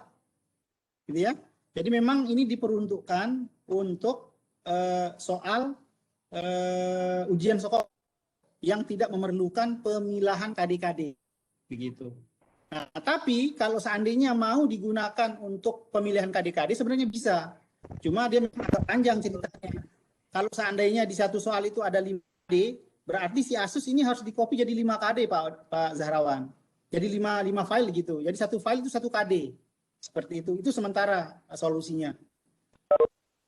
Gitu ya. Jadi memang ini diperuntukkan untuk soal ujian sekolah yang tidak memerlukan pemilahan KD-KD, begitu. Nah, tapi kalau seandainya mau digunakan untuk pemilihan KD-KD sebenarnya bisa. Cuma dia memang agak panjang ceritanya. Kalau seandainya di satu soal itu ada 5 KD, berarti si Asus ini harus dikopi jadi 5 KD Pak Zahrawan. Jadi 5 file gitu. Jadi satu file itu 1 KD. Seperti itu. Itu sementara solusinya.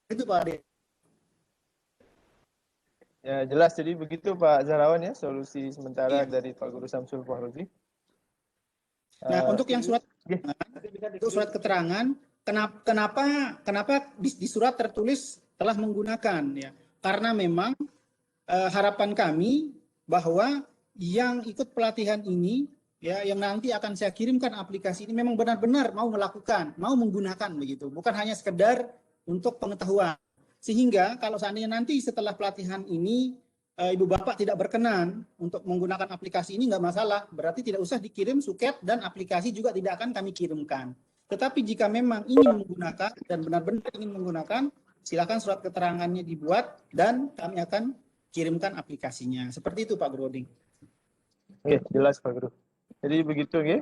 Itu Pak Ade. Ya jelas, jadi begitu Pak Zahrawan ya, solusi sementara dari Pak Guru Samsul Fahruzi. Nah, untuk yang surat keterangan, kenapa di surat tertulis telah menggunakan ya? Karena memang harapan kami bahwa yang ikut pelatihan ini ya, yang nanti akan saya kirimkan aplikasi ini memang benar-benar mau melakukan, mau menggunakan begitu, bukan hanya sekedar untuk pengetahuan. Sehingga kalau seandainya nanti setelah pelatihan ini Ibu Bapak tidak berkenan untuk menggunakan aplikasi ini, nggak masalah, berarti tidak usah dikirim suket dan aplikasi juga tidak akan kami kirimkan. Tetapi jika memang ingin menggunakan dan benar-benar ingin menggunakan, silakan surat keterangannya dibuat dan kami akan kirimkan aplikasinya. Seperti itu Pak Groding. Oke, jelas Pak Guru. Jadi begitu ya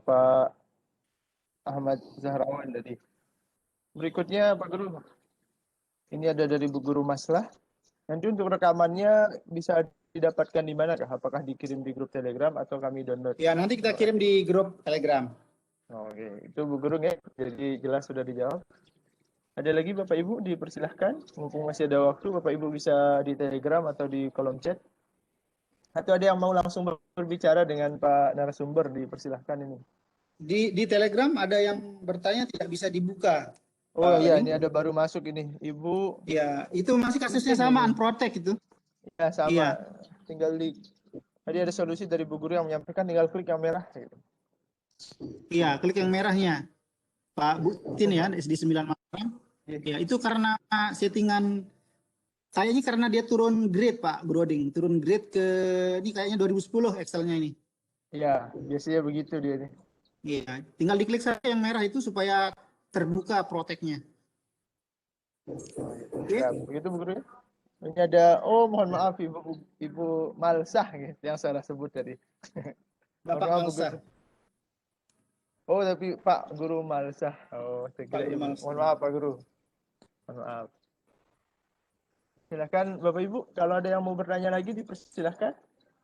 Pak Ahmad Zahrawan tadi. Berikutnya Pak Guru, ini ada dari Bu Guru Maslah. Nanti untuk rekamannya bisa didapatkan di mana? Apakah dikirim di grup Telegram atau kami download? Ya, nanti kita kirim di grup Telegram. Oke, itu Bu Guru ya. Jadi jelas sudah dijawab. Ada lagi Bapak Ibu, dipersilahkan. Mumpung masih ada waktu, Bapak Ibu bisa di Telegram atau di kolom chat. Atau ada yang mau langsung berbicara dengan Pak narasumber, dipersilahkan ini. Di Telegram ada yang bertanya tidak bisa dibuka. Oh iya, ini ada baru masuk ini, Ibu. Ya, itu masih kasusnya sama, unprotect itu. Ya, sama. Iya. Tinggal tadi ada solusi dari Bu Guru yang menyampaikan, tinggal klik yang merah. Iya, klik yang merahnya. Pak Butin ya, SD 9 Malang. Ya, itu karena settingan, kayaknya karena dia turun grade Pak Broding. Turun grade ke, ini kayaknya 2010 Excelnya ini. Iya, biasanya begitu dia nih. Iya, tinggal diklik saja yang merah itu supaya terbuka proteknya. Oke. Ya, begitu Bu Guru ya. Ini ada, oh mohon maaf Ibu Malsah gitu, yang salah sebut tadi. Bapak Malsah. Oh tapi Pak Guru Malsah. Oh saya kira Ibu. Mohon maaf Pak Guru. Mohon maaf. Silakan Bapak Ibu, kalau ada yang mau bertanya lagi dipersilahkan.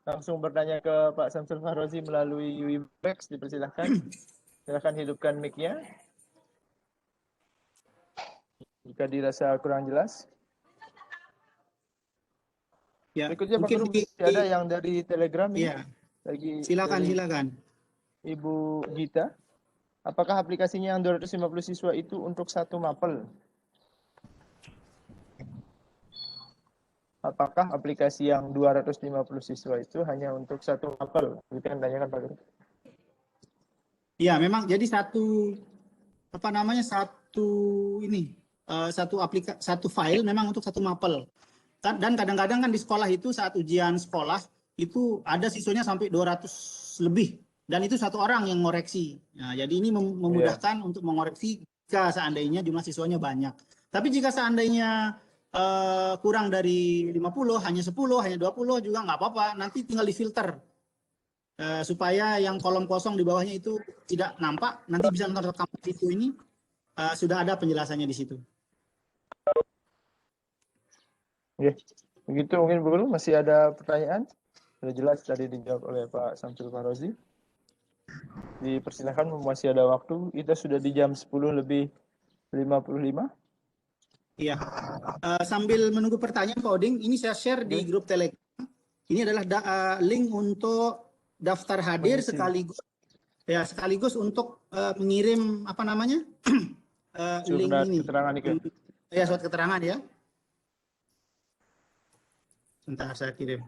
Langsung bertanya ke Pak Samsul Fahruzi melalui Webex, dipersilahkan. Silakan hidupkan mic-nya. Jika dirasa kurang jelas. Ya, berikutnya Pak Guru, ada yang dari Telegram ini. Ya. Lagi silakan. Ibu Gita. Apakah aplikasinya yang 250 siswa itu untuk satu mapel? Apakah aplikasi yang 250 siswa itu hanya untuk satu mapel? Itu yang tanyakan Pak Guru. Ya, memang jadi satu satu file memang untuk satu mapel. Dan kadang-kadang kan di sekolah itu saat ujian sekolah itu ada siswanya sampai 200 lebih. dan itu satu orang yang ngoreksi. Nah, jadi ini memudahkan untuk mengoreksi jika seandainya jumlah siswanya banyak. Tapi jika seandainya kurang dari 50, hanya 10, hanya 20 juga nggak apa-apa. Nanti tinggal difilter supaya yang kolom kosong di bawahnya itu tidak nampak. Nanti bisa nonton rekaman video ini, sudah ada penjelasannya di situ. Oke, begitu mungkin Bu Guru. Masih ada pertanyaan? Sudah jelas tadi dijawab oleh Pak Samsul Farozi. Dipersilakan, masih ada waktu. Kita sudah di jam 10:55. Iya. Sambil menunggu pertanyaan Pak Oding, ini saya share di grup Telegram. Ini adalah link untuk daftar hadir sekaligus untuk mengirim apa namanya? Link ini. Keterangan ini. Ya, surat keterangan ya. Sebentar saya kirim.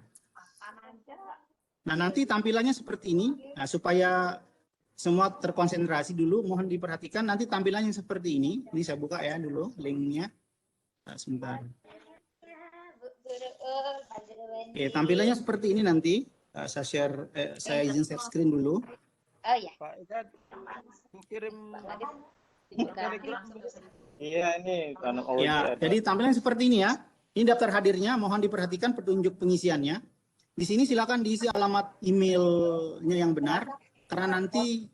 Nah, nanti tampilannya seperti ini. Nah, supaya semua terkonsentrasi dulu, mohon diperhatikan nanti tampilannya seperti ini. Ini saya buka ya dulu linknya. Nah, sebentar. Oke, tampilannya seperti ini nanti. Saya share, saya izin share screen dulu. Oh ya. Pak Ikat, kirim. Iya ini karena Ya, jadi tampilannya seperti ini ya. Ini daftar hadirnya, mohon diperhatikan petunjuk pengisiannya. Di sini silakan diisi alamat emailnya yang benar, karena nanti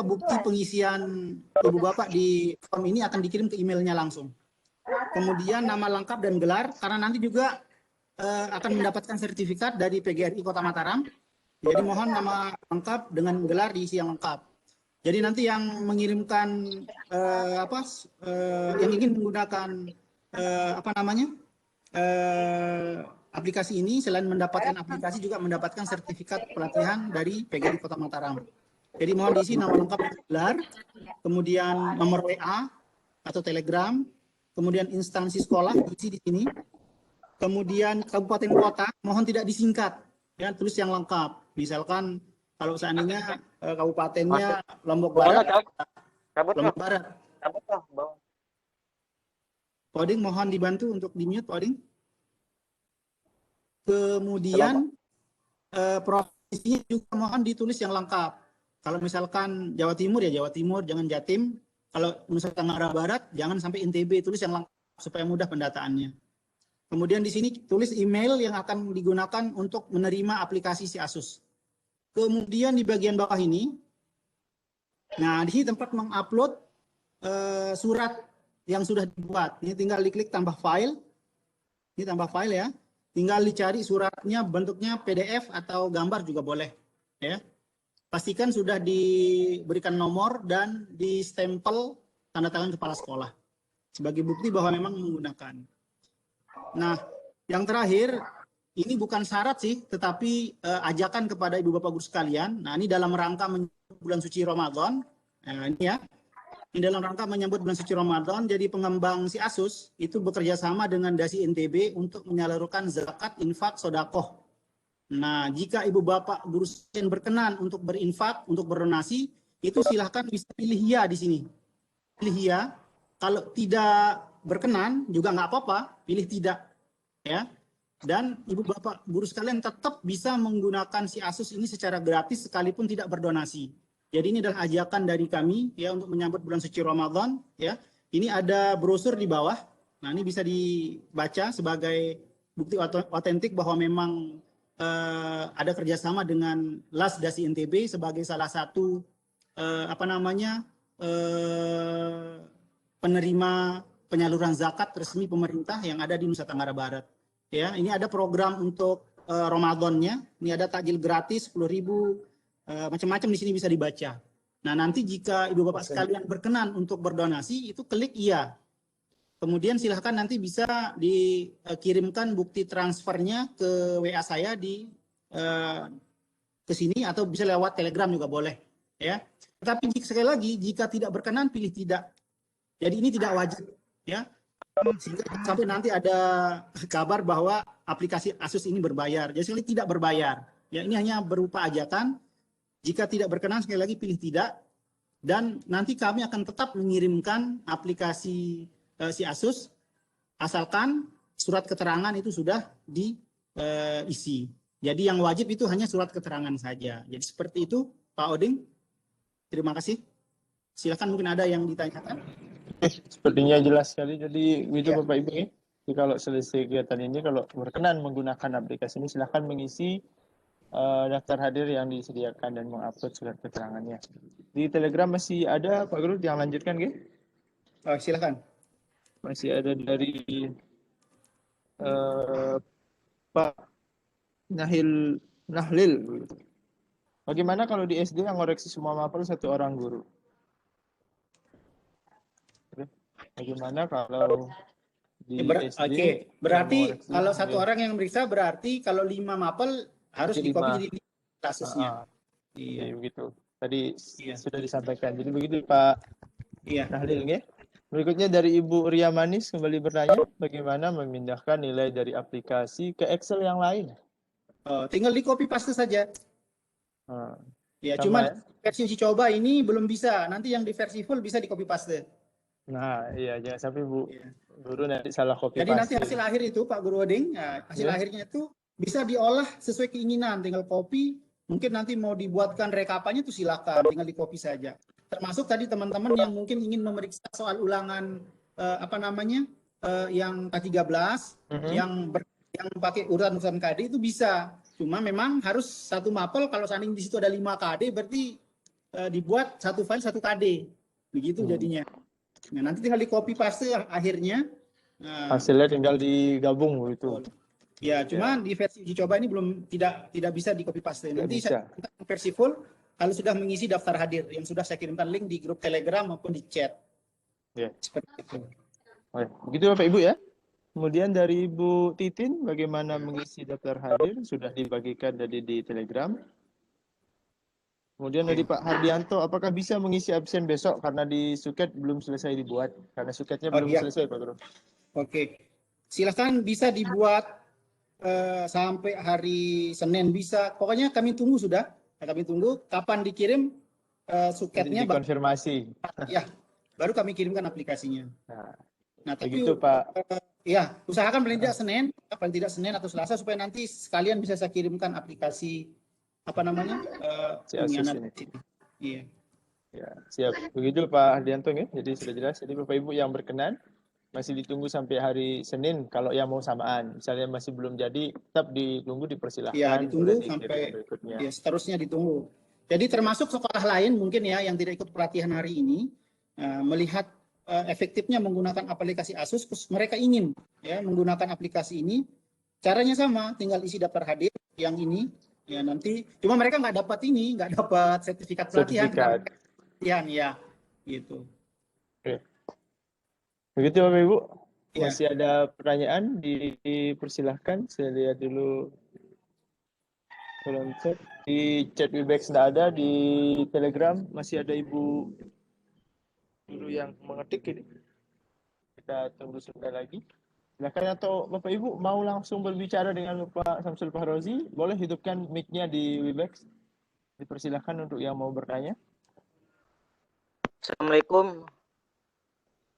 bukti pengisian ibu bapak di form ini akan dikirim ke emailnya langsung. Kemudian nama lengkap dan gelar, karena nanti juga akan mendapatkan sertifikat dari PGRI Kota Mataram. Jadi mohon nama lengkap dengan gelar diisi yang lengkap. Jadi nanti yang mengirimkan yang ingin menggunakan aplikasi ini, selain mendapatkan aplikasi juga mendapatkan sertifikat pelatihan dari PGRI Kota Mataram. Jadi mohon diisi nama lengkap dan gelar, kemudian nomor WA atau Telegram, kemudian instansi sekolah diisi di sini, kemudian kabupaten kota mohon tidak disingkat, ya tulis yang lengkap. Misalkan kalau seandainya kabupatennya Lombok Barat, Lombok Barat. Pak Oding mohon dibantu untuk di-mute, Pak Oding. Kemudian provinsinya juga mohon ditulis yang lengkap. Kalau misalkan Jawa Timur ya Jawa Timur, jangan Jatim. Kalau Nusa Tenggara Barat jangan sampai NTB, tulis yang lengkap supaya mudah pendataannya. Kemudian di sini tulis email yang akan digunakan untuk menerima aplikasi si Asus. Kemudian di bagian bawah ini, nah di sini tempat mengupload surat yang sudah dibuat. Ini tinggal diklik tambah file. Ini tambah file ya. Tinggal dicari suratnya, bentuknya PDF atau gambar juga boleh. Ya. Pastikan sudah diberikan nomor dan distempel tanda tangan kepala sekolah sebagai bukti bahwa memang menggunakan. Nah, yang terakhir, ini bukan syarat sih, tetapi ajakan kepada ibu bapak guru sekalian. Nah, ini dalam rangka menyambut bulan suci Ramadan. Nah, ini ya. Ini dalam rangka menyambut bulan suci Ramadan, jadi pengembang si Asus itu bekerja sama dengan Dasi NTB untuk menyalurkan zakat, infak, sodakoh. Nah, jika ibu bapak guru sekalian berkenan untuk berinfak, untuk berdonasi, itu silahkan bisa pilih ya di sini. Pilih ya. Kalau tidak berkenan juga nggak apa-apa, pilih tidak. Ya. Dan ibu bapak guru sekalian tetap bisa menggunakan si Asus ini secara gratis sekalipun tidak berdonasi. Jadi ini adalah ajakan dari kami ya untuk menyambut bulan suci Ramadan ya. Ini ada brosur di bawah. Nah, ini bisa dibaca sebagai bukti otentik bahwa memang ada kerjasama dengan LAS Dasi NTB sebagai salah satu penerima penyaluran zakat resmi pemerintah yang ada di Nusa Tenggara Barat. Ya, ini ada program untuk Ramadannya. Ini ada takjil gratis 10.000. Macam-macam di sini bisa dibaca. Nah, nanti jika ibu bapak sekalian berkenan untuk berdonasi, itu klik iya. Kemudian silahkan nanti bisa dikirimkan bukti transfernya ke WA saya ke sini atau bisa lewat Telegram juga boleh. Ya. Tetapi sekali lagi, jika tidak berkenan, pilih tidak. Jadi ini tidak wajib. Ya. Sehingga sampai nanti ada kabar bahwa aplikasi Asus ini berbayar. Jadi sekali tidak berbayar. Ya, ini hanya berupa ajakan. Jika tidak berkenan, sekali lagi pilih tidak. Dan nanti kami akan tetap mengirimkan aplikasi si Asus, asalkan surat keterangan itu sudah diisi. Jadi yang wajib itu hanya surat keterangan saja. Jadi seperti itu, Pak Oding. Terima kasih. Silakan, mungkin ada yang ditanyakan. Sepertinya jelas sekali. Jadi itu Ya. Bapak Ibu ya. Jadi kalau selesai kegiatan ini, kalau berkenan menggunakan aplikasi ini, silakan mengisi daftar hadir yang disediakan dan mengupload surat keterangannya. Di Telegram masih ada Pak Guru yang lanjutkan, Ge? Oh, silakan. Masih ada dari Pak Nahlil. Bagaimana kalau di SD yang ngoreksi semua mapel satu orang guru? Bagaimana kalau di SD? Oke, berarti kalau satu orang yang meriksa, berarti kalau 5 mapel harus di-copy jadi kasusnya. Iya, begitu. Tadi sudah disampaikan. Jadi begitu Pak Nahlil, ya. Berikutnya dari Ibu Ria Manis kembali bertanya, bagaimana memindahkan nilai dari aplikasi ke Excel yang lain? Tinggal di copy paste saja. Ya, cuman versi uji coba ini belum bisa. Nanti yang di versi full bisa di copy paste. Nah, iya, jangan sampai Bu Guru nanti salah copy paste. Jadi nanti hasil akhir itu Pak Guru Oding, hasil akhirnya itu bisa diolah sesuai keinginan, tinggal copy. Mungkin nanti mau dibuatkan rekapannya itu silakan, tinggal di copy saja. Termasuk tadi teman-teman yang mungkin ingin memeriksa soal ulangan yang K13 yang pakai urutan KD itu bisa. Cuma memang harus satu mapel, kalau seandainya di situ ada 5 KD berarti dibuat satu file 1 KD. Begitu jadinya. Nah, nanti tinggal di copy paste akhirnya. Hasilnya tinggal digabung gitu. Ya, cuman di versi uji coba ini belum tidak bisa di copy paste. Nanti versi full kalau sudah mengisi daftar hadir yang sudah saya kirimkan link di grup Telegram maupun di chat. Ya. Seperti itu. Begitu Bapak Ibu ya. Kemudian dari Ibu Titin, bagaimana mengisi daftar hadir sudah dibagikan tadi di Telegram. Kemudian dari Pak Hardianto, apakah bisa mengisi absen besok karena di suket belum selesai dibuat? Karena suketnya belum selesai Pak Guru. Oke, silakan bisa dibuat sampai hari Senin bisa. Pokoknya kami tunggu sudah. Kami tunggu kapan dikirim suketnya. Konfirmasi. Ya, baru kami kirimkan aplikasinya. Nah, tapi begitu Pak. Ya, usahakan paling tidak Senin atau Selasa supaya nanti sekalian bisa saya kirimkan aplikasi ini. Iya. Ya, siap. Begitu Pak Hardianto ya. Jadi sudah jelas. Jadi Bapak Ibu yang berkenan masih ditunggu sampai hari Senin kalau yang mau samaan. Misalnya masih belum jadi, tetap ditunggu, dipersilahkan. Ya, ditunggu sampai ya, seterusnya ditunggu. Jadi termasuk sekolah lain mungkin ya yang tidak ikut pelatihan hari ini melihat efektifnya menggunakan aplikasi ASUS, mereka ingin ya menggunakan aplikasi ini. Caranya sama, tinggal isi daftar hadir yang ini ya nanti. Cuma mereka nggak dapat sertifikat pelatihan. Pelatihan ya, gitu. Oke. Begitu Bapak Ibu, masih ada pertanyaan, dipersilahkan. Saya lihat dulu kolom chat. Di chat Webex tidak ada, di Telegram masih ada Ibu Guru yang mengetik ini. Kita tunggu sebentar lagi. Silakan, atau Bapak Ibu mau langsung berbicara dengan Bapak Samsul Fahrozi, boleh hidupkan mic-nya di Webex. Dipersilahkan untuk yang mau bertanya. Assalamualaikum.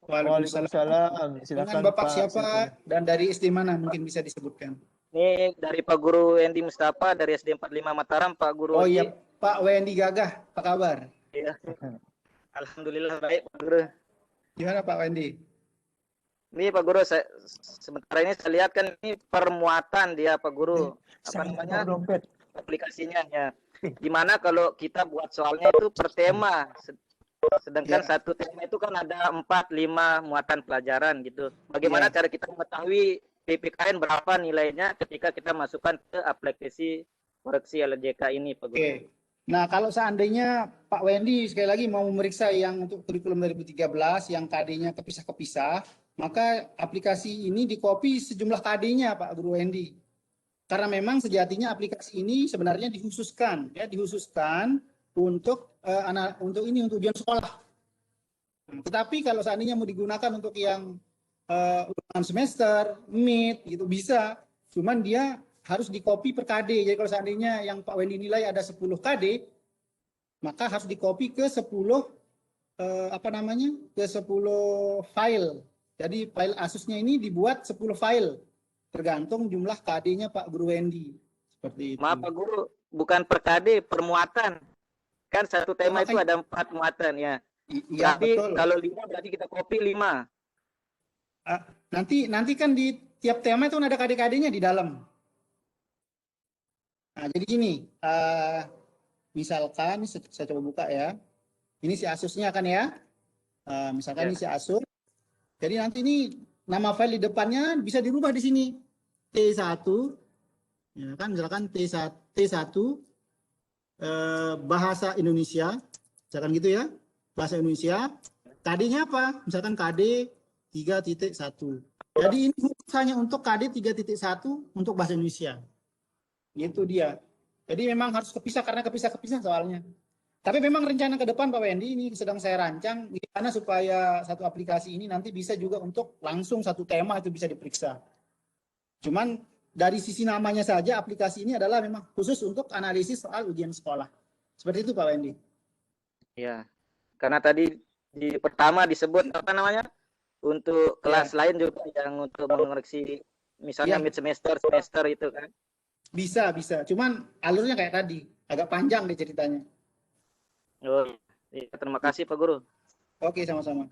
Waalaikumsalam. Silakan Bapak siapa dan dari SD mana mungkin bisa disebutkan? Ini dari Pak Guru Wendy Mustafa dari SD 45 Mataram, Pak Guru. Oh iya, Pak Wendy Gagah, apa kabar? Iya. Alhamdulillah baik Pak Guru. Gimana Pak Wendy? Ini Pak Guru, sementara ini saya lihat kan ini permuatan dia Pak Guru. Apa namanya? Aplikasinya ya. Gimana kalau kita buat soalnya itu per tema? Sedangkan satu tema itu kan ada 4-5 muatan pelajaran gitu. Bagaimana cara kita mengetahui PPKN berapa nilainya ketika kita masukkan ke aplikasi koreksi LJK ini, Pak Guru? Oke. Nah, kalau seandainya Pak Wendy sekali lagi mau memeriksa yang untuk kurikulum 2013 yang KD-nya kepisah-kepisah, maka aplikasi ini di-copy sejumlah KD-nya Pak Guru Wendy. Karena memang sejatinya aplikasi ini sebenarnya dihususkan untuk untuk ujian sekolah. Tetapi kalau seandainya mau digunakan untuk yang ulangan semester, mid gitu bisa. Cuman dia harus di-copy per KD. Jadi kalau seandainya yang Pak Wendy nilai ada 10 KD, maka harus di-copy ke 10 ke 10 file. Jadi file ASUS-nya ini dibuat 10 file tergantung jumlah KD-nya Pak Guru Wendy. Seperti itu. Maaf Pak Guru, bukan per KD, permuatan. Kan satu tema itu ada 4 muatan ya. Iya, berarti betul. kalau 5 berarti kita copy 5. Nanti kan di tiap tema itu ada KD-KD-nya di dalam. Nah, jadi gini, misalkan saya coba buka ya. Ini si Asusnya kan ya. Misalkan ini si Asus. Jadi nanti ini nama file di depannya bisa dirubah di sini. T1, ya kan, misalkan T1 bahasa Indonesia, misalkan gitu ya, bahasa Indonesia. KD-nya apa? Misalkan KD 3.1. Jadi ini hanya untuk KD 3.1 untuk bahasa Indonesia. Gitu dia. Jadi memang harus kepisah karena kepisah soalnya. Tapi memang rencana ke depan Pak Wendy ini sedang saya rancang gimana supaya satu aplikasi ini nanti bisa juga untuk langsung satu tema itu bisa diperiksa. Cuman dari sisi namanya saja aplikasi ini adalah memang khusus untuk analisis soal ujian sekolah. Seperti itu Pak Wendy. Ya. Karena tadi di pertama disebut apa namanya? Untuk kelas lain juga yang untuk mengoreksi misalnya mid semester itu kan. Bisa. Cuman alurnya kayak tadi, agak panjang deh ceritanya. Oh, iya, terima kasih Pak Guru. Oke, sama-sama.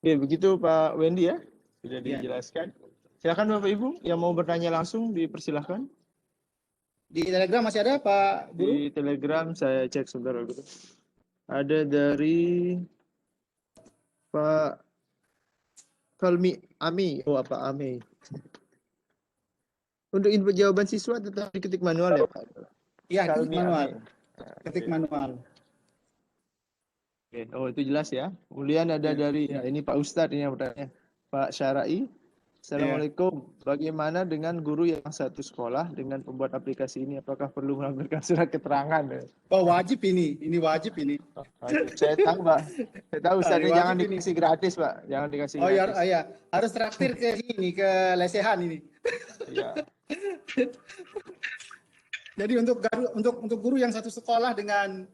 Oke, begitu Pak Wendy ya. Sudah dijelaskan. Silakan Bapak Ibu yang mau bertanya langsung dipersilahkan. Di Telegram masih ada Pak Guru? Di Telegram saya cek sebentar Guru. Ada dari Pak Kalmi Ami. Oh, apa Ami? Untuk input jawaban siswa tetap diketik manual ya Pak? Iya, ketik manual. Ketik manual. Oke. Oh, itu jelas ya. Kemudian ada dari ya, ini Pak Ustadz ini yang bertanya. Pak Syara'i. Assalamualaikum. Bagaimana dengan guru yang satu sekolah dengan pembuat aplikasi ini? Apakah perlu melampirkan surat keterangan? Oh, wajib ini. Ini wajib ini. Saya tahu, Pak. Saya tahu Ustadz ini jangan dikasih gratis, Pak. Jangan dikasih gratis. Oh iya. Harus traktir ke sini, ke lesehan ini. Iya. Jadi untuk guru yang satu sekolah dengan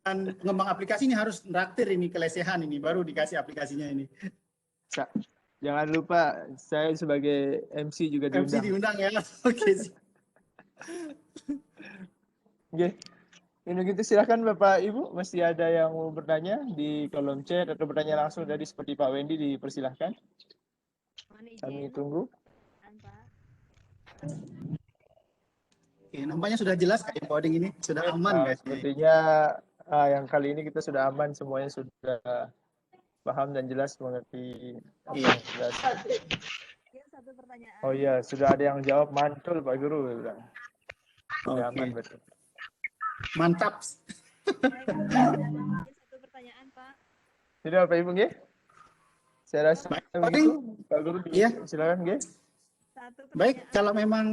pengembang aplikasi ini harus traktir ini ke lesehan ini, baru dikasih aplikasinya ini. Jangan lupa saya sebagai MC juga diundang. MC diundang ya. Oke. Oke. Ini gitu silakan Bapak Ibu, masih ada yang mau bertanya di kolom chat atau bertanya langsung tadi seperti Pak Wendy dipersilahkan. Kami tunggu. Oke, nampaknya sudah jelas kayak coding ini, sudah aman guys. Sepertinya yang kali ini kita sudah aman, semuanya sudah paham dan jelas mengerti apa yang jelas. Satu pertanyaan. Oh iya, sudah ada yang jawab mantul Pak Guru. Sudah aman betul. Mantap. Satu pertanyaan Pak. Sudah Pak Ibu nggih? Saya rasa begitu. Pak Guru silakan nggih. Baik, kalau memang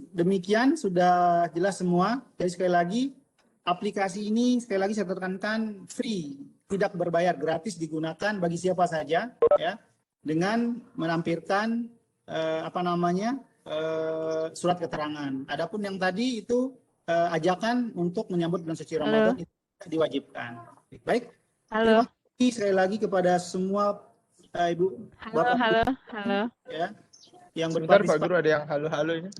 demikian sudah jelas semua. Jadi sekali lagi aplikasi ini sekali lagi saya tekankan free, tidak berbayar, gratis digunakan bagi siapa saja ya, dengan menampilkan surat keterangan. Adapun yang tadi itu ajakan untuk menyambut bulan suci Ramadan itu diwajibkan. Baik. Halo. Terima kasih sekali lagi kepada semua Ibu Bapak. Halo. Ya. Yang sebentar Pak Guru ada yang halo-halo ini.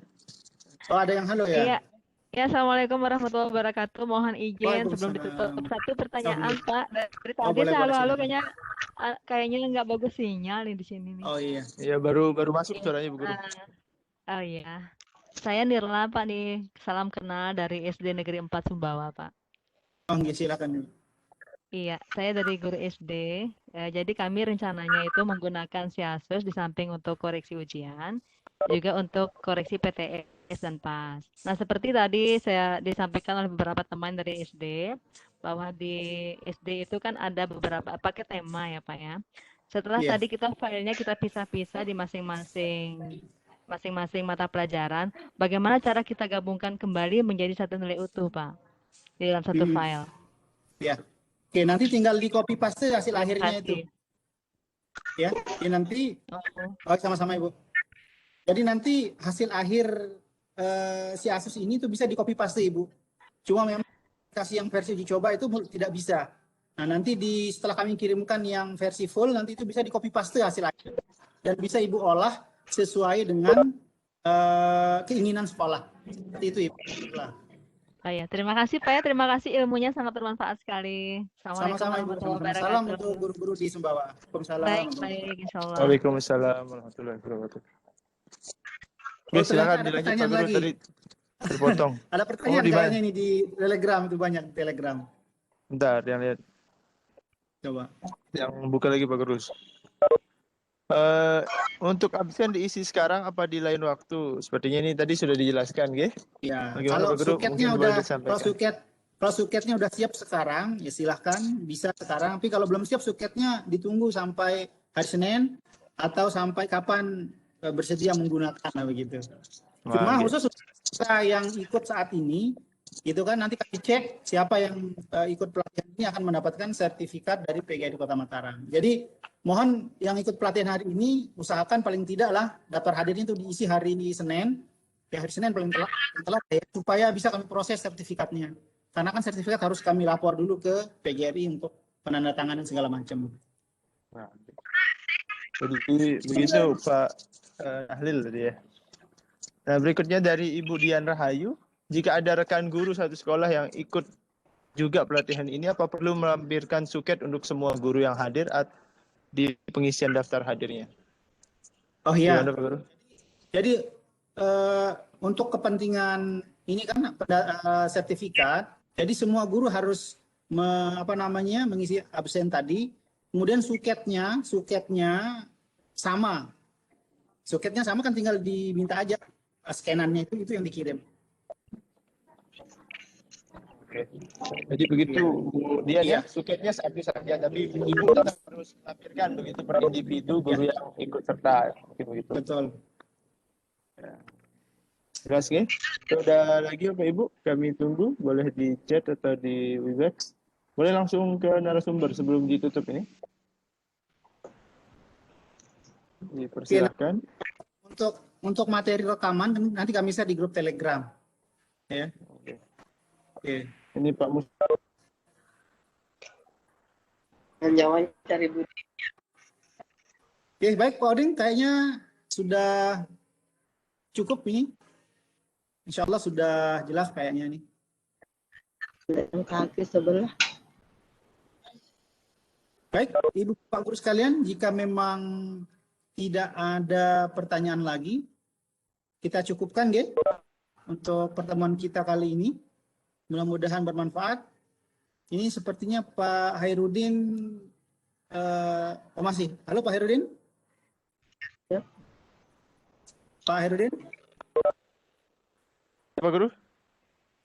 Oh, ada yang halo ya? Iya. Ya, Assalamualaikum warahmatullahi wabarakatuh. Mohon izin sebelum ditutup satu pertanyaan Pak. Dari tadi saya halo-halo kayaknya nggak bagus sinyal nih di sini nih. Oh iya. Iya baru masuk suaranya Bu Guru. Oh iya. Saya Nirla Pak nih. Salam kenal dari SD Negeri 4 Sumbawa Pak. Oh iya, silakan. Iya, saya dari guru SD. Jadi kami rencananya itu menggunakan Siasus di samping untuk koreksi ujian, juga untuk koreksi PTS dan PAS. Nah, seperti tadi saya disampaikan oleh beberapa teman dari SD, bahwa di SD itu kan ada beberapa paket tema ya Pak ya. Setelah tadi kita filenya kita pisah-pisah di masing-masing mata pelajaran, bagaimana cara kita gabungkan kembali menjadi satu nilai utuh Pak, di dalam satu file. Ya. Oke, nanti tinggal di copy paste hasil akhirnya itu. Ya, nanti sama-sama Ibu. Jadi nanti hasil akhir si Asus ini tuh bisa di copy paste Ibu. Cuma memang aplikasi yang versi uji coba itu tidak bisa. Nah, nanti setelah kami kirimkan yang versi full nanti itu bisa di copy paste hasil akhir dan bisa Ibu olah sesuai dengan keinginan sekolah. Seperti itu, Ibu. Oh ya, terima kasih Pak ya. Terima kasih ilmunya sangat bermanfaat sekali. Assalamualaikum Sama-sama Ibu. warahmatullahi Sama-sama. Salam wabarakatuh. untuk guru-guru di Sumbawa. Baik, Waalaikumsalam. baik, insya Allah. Waalaikumsalam warahmatullahi wabarakatuh. Oke, silakan dilanjut Pak Guru, tadi terpotong. Ada pertanyaan kayaknya ini di Telegram, itu banyak di Telegram. Bentar, yang lihat. Coba. Yang buka lagi Pak Guru. Untuk absen diisi sekarang apa di lain waktu? Sepertinya ini tadi sudah dijelaskan, nggih? Ya, Bagaimana, kalau suketnya udah siap sekarang, ya silahkan bisa sekarang. Tapi kalau belum siap suketnya ditunggu sampai hari Senin atau sampai kapan bersedia menggunakan begitu. Cuma khusus kita yang ikut saat ini, itu kan nanti kami cek siapa yang ikut pelatihan ini akan mendapatkan sertifikat dari PGRI Kota Mataram. Jadi mohon yang ikut pelatihan hari ini usahakan paling tidak lah daftar hadirnya itu diisi hari Senin, ya hari Senin paling telat ya, supaya bisa kami proses sertifikatnya. Karena kan sertifikat harus kami lapor dulu ke PGRI untuk penandatanganan segala macam. Nah, jadi begitu Pak Ahlil tadi ya. Nah, berikutnya dari Ibu Dian Rahayu, jika ada rekan guru satu sekolah yang ikut juga pelatihan ini, apa perlu melampirkan suket untuk semua guru yang hadir di pengisian daftar hadirnya? Oh iya. Gimana, Pak Guru? Jadi untuk kepentingan ini kan sertifikat, jadi semua guru harus mengisi absen tadi. Kemudian suketnya sama. Suketnya sama kan tinggal diminta aja scanannya itu yang dikirim. Oke. Jadi begitu dia ya, suketnya satu saja, tapi ibu tetap harus melampirkan begitu per individu guru yang ikut serta, mungkin begitu. Betul. Ya. Jelas ya? Sudah lagi Bapak Ibu, kami tunggu, boleh di chat atau di Webex. Boleh langsung ke narasumber sebelum ditutup ini. Dipersilakan. Untuk materi rekaman nanti kami share di grup Telegram. Ya. Oke. Ini Pak Mustafa. Menjawab cari Budi. Oke, baik Pak Odin, kayaknya sudah cukup ini. Insya Allah sudah jelas kayaknya nih. Kaki sebelah. Baik, Ibu Pak Guru sekalian, jika memang tidak ada pertanyaan lagi, kita cukupkan ya untuk pertemuan kita kali ini. Mudah-mudahan bermanfaat. Ini sepertinya Pak Hairudin masih. Halo Pak Hairudin. Ya. Pak Hairudin. Pak Guru?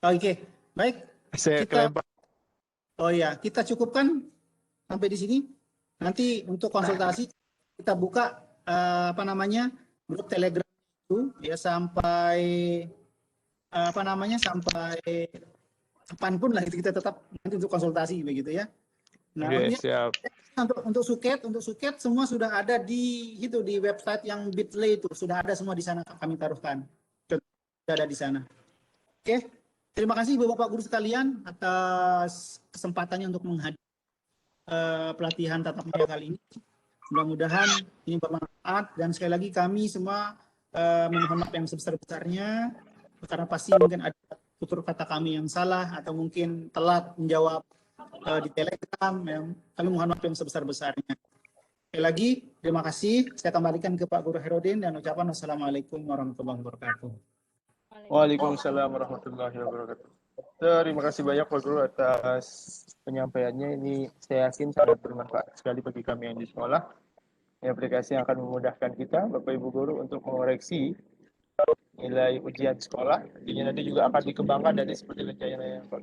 Oke, baik. Saya kelempar. Oh ya, kita cukupkan sampai di sini. Nanti untuk konsultasi kita buka grup Telegram itu ya sampai sampai kapanpun lah kita tetap nanti untuk konsultasi begitu ya. Nah, siap. Untuk suket semua sudah ada di website yang Bitly itu sudah ada semua di sana kami taruhkan. Sudah ada di sana. Oke, terima kasih Bapak Guru sekalian atas kesempatannya untuk menghadiri pelatihan tatap muka kali ini. Mudah-mudahan ini bermanfaat dan sekali lagi kami semua memohon maaf yang sebesar-besarnya karena pasti mungkin ada tutur kata kami yang salah atau mungkin telat menjawab di Telegram. Kami mohon maaf yang sebesar-besarnya. Sekali lagi terima kasih. Saya kembalikan ke Pak Guru Hairudin dan ucapan wassalamualaikum warahmatullahi wabarakatuh. Waalaikumsalam warahmatullahi wabarakatuh. Terima kasih banyak Pak Guru atas penyampaiannya. Ini saya yakin sangat bermanfaat sekali bagi kami yang di sekolah. Ini aplikasi yang akan memudahkan kita, Bapak Ibu Guru, untuk mengoreksi nilai ujian sekolah. Nanti juga akan dikembangkan dari seperti rencana yang Pak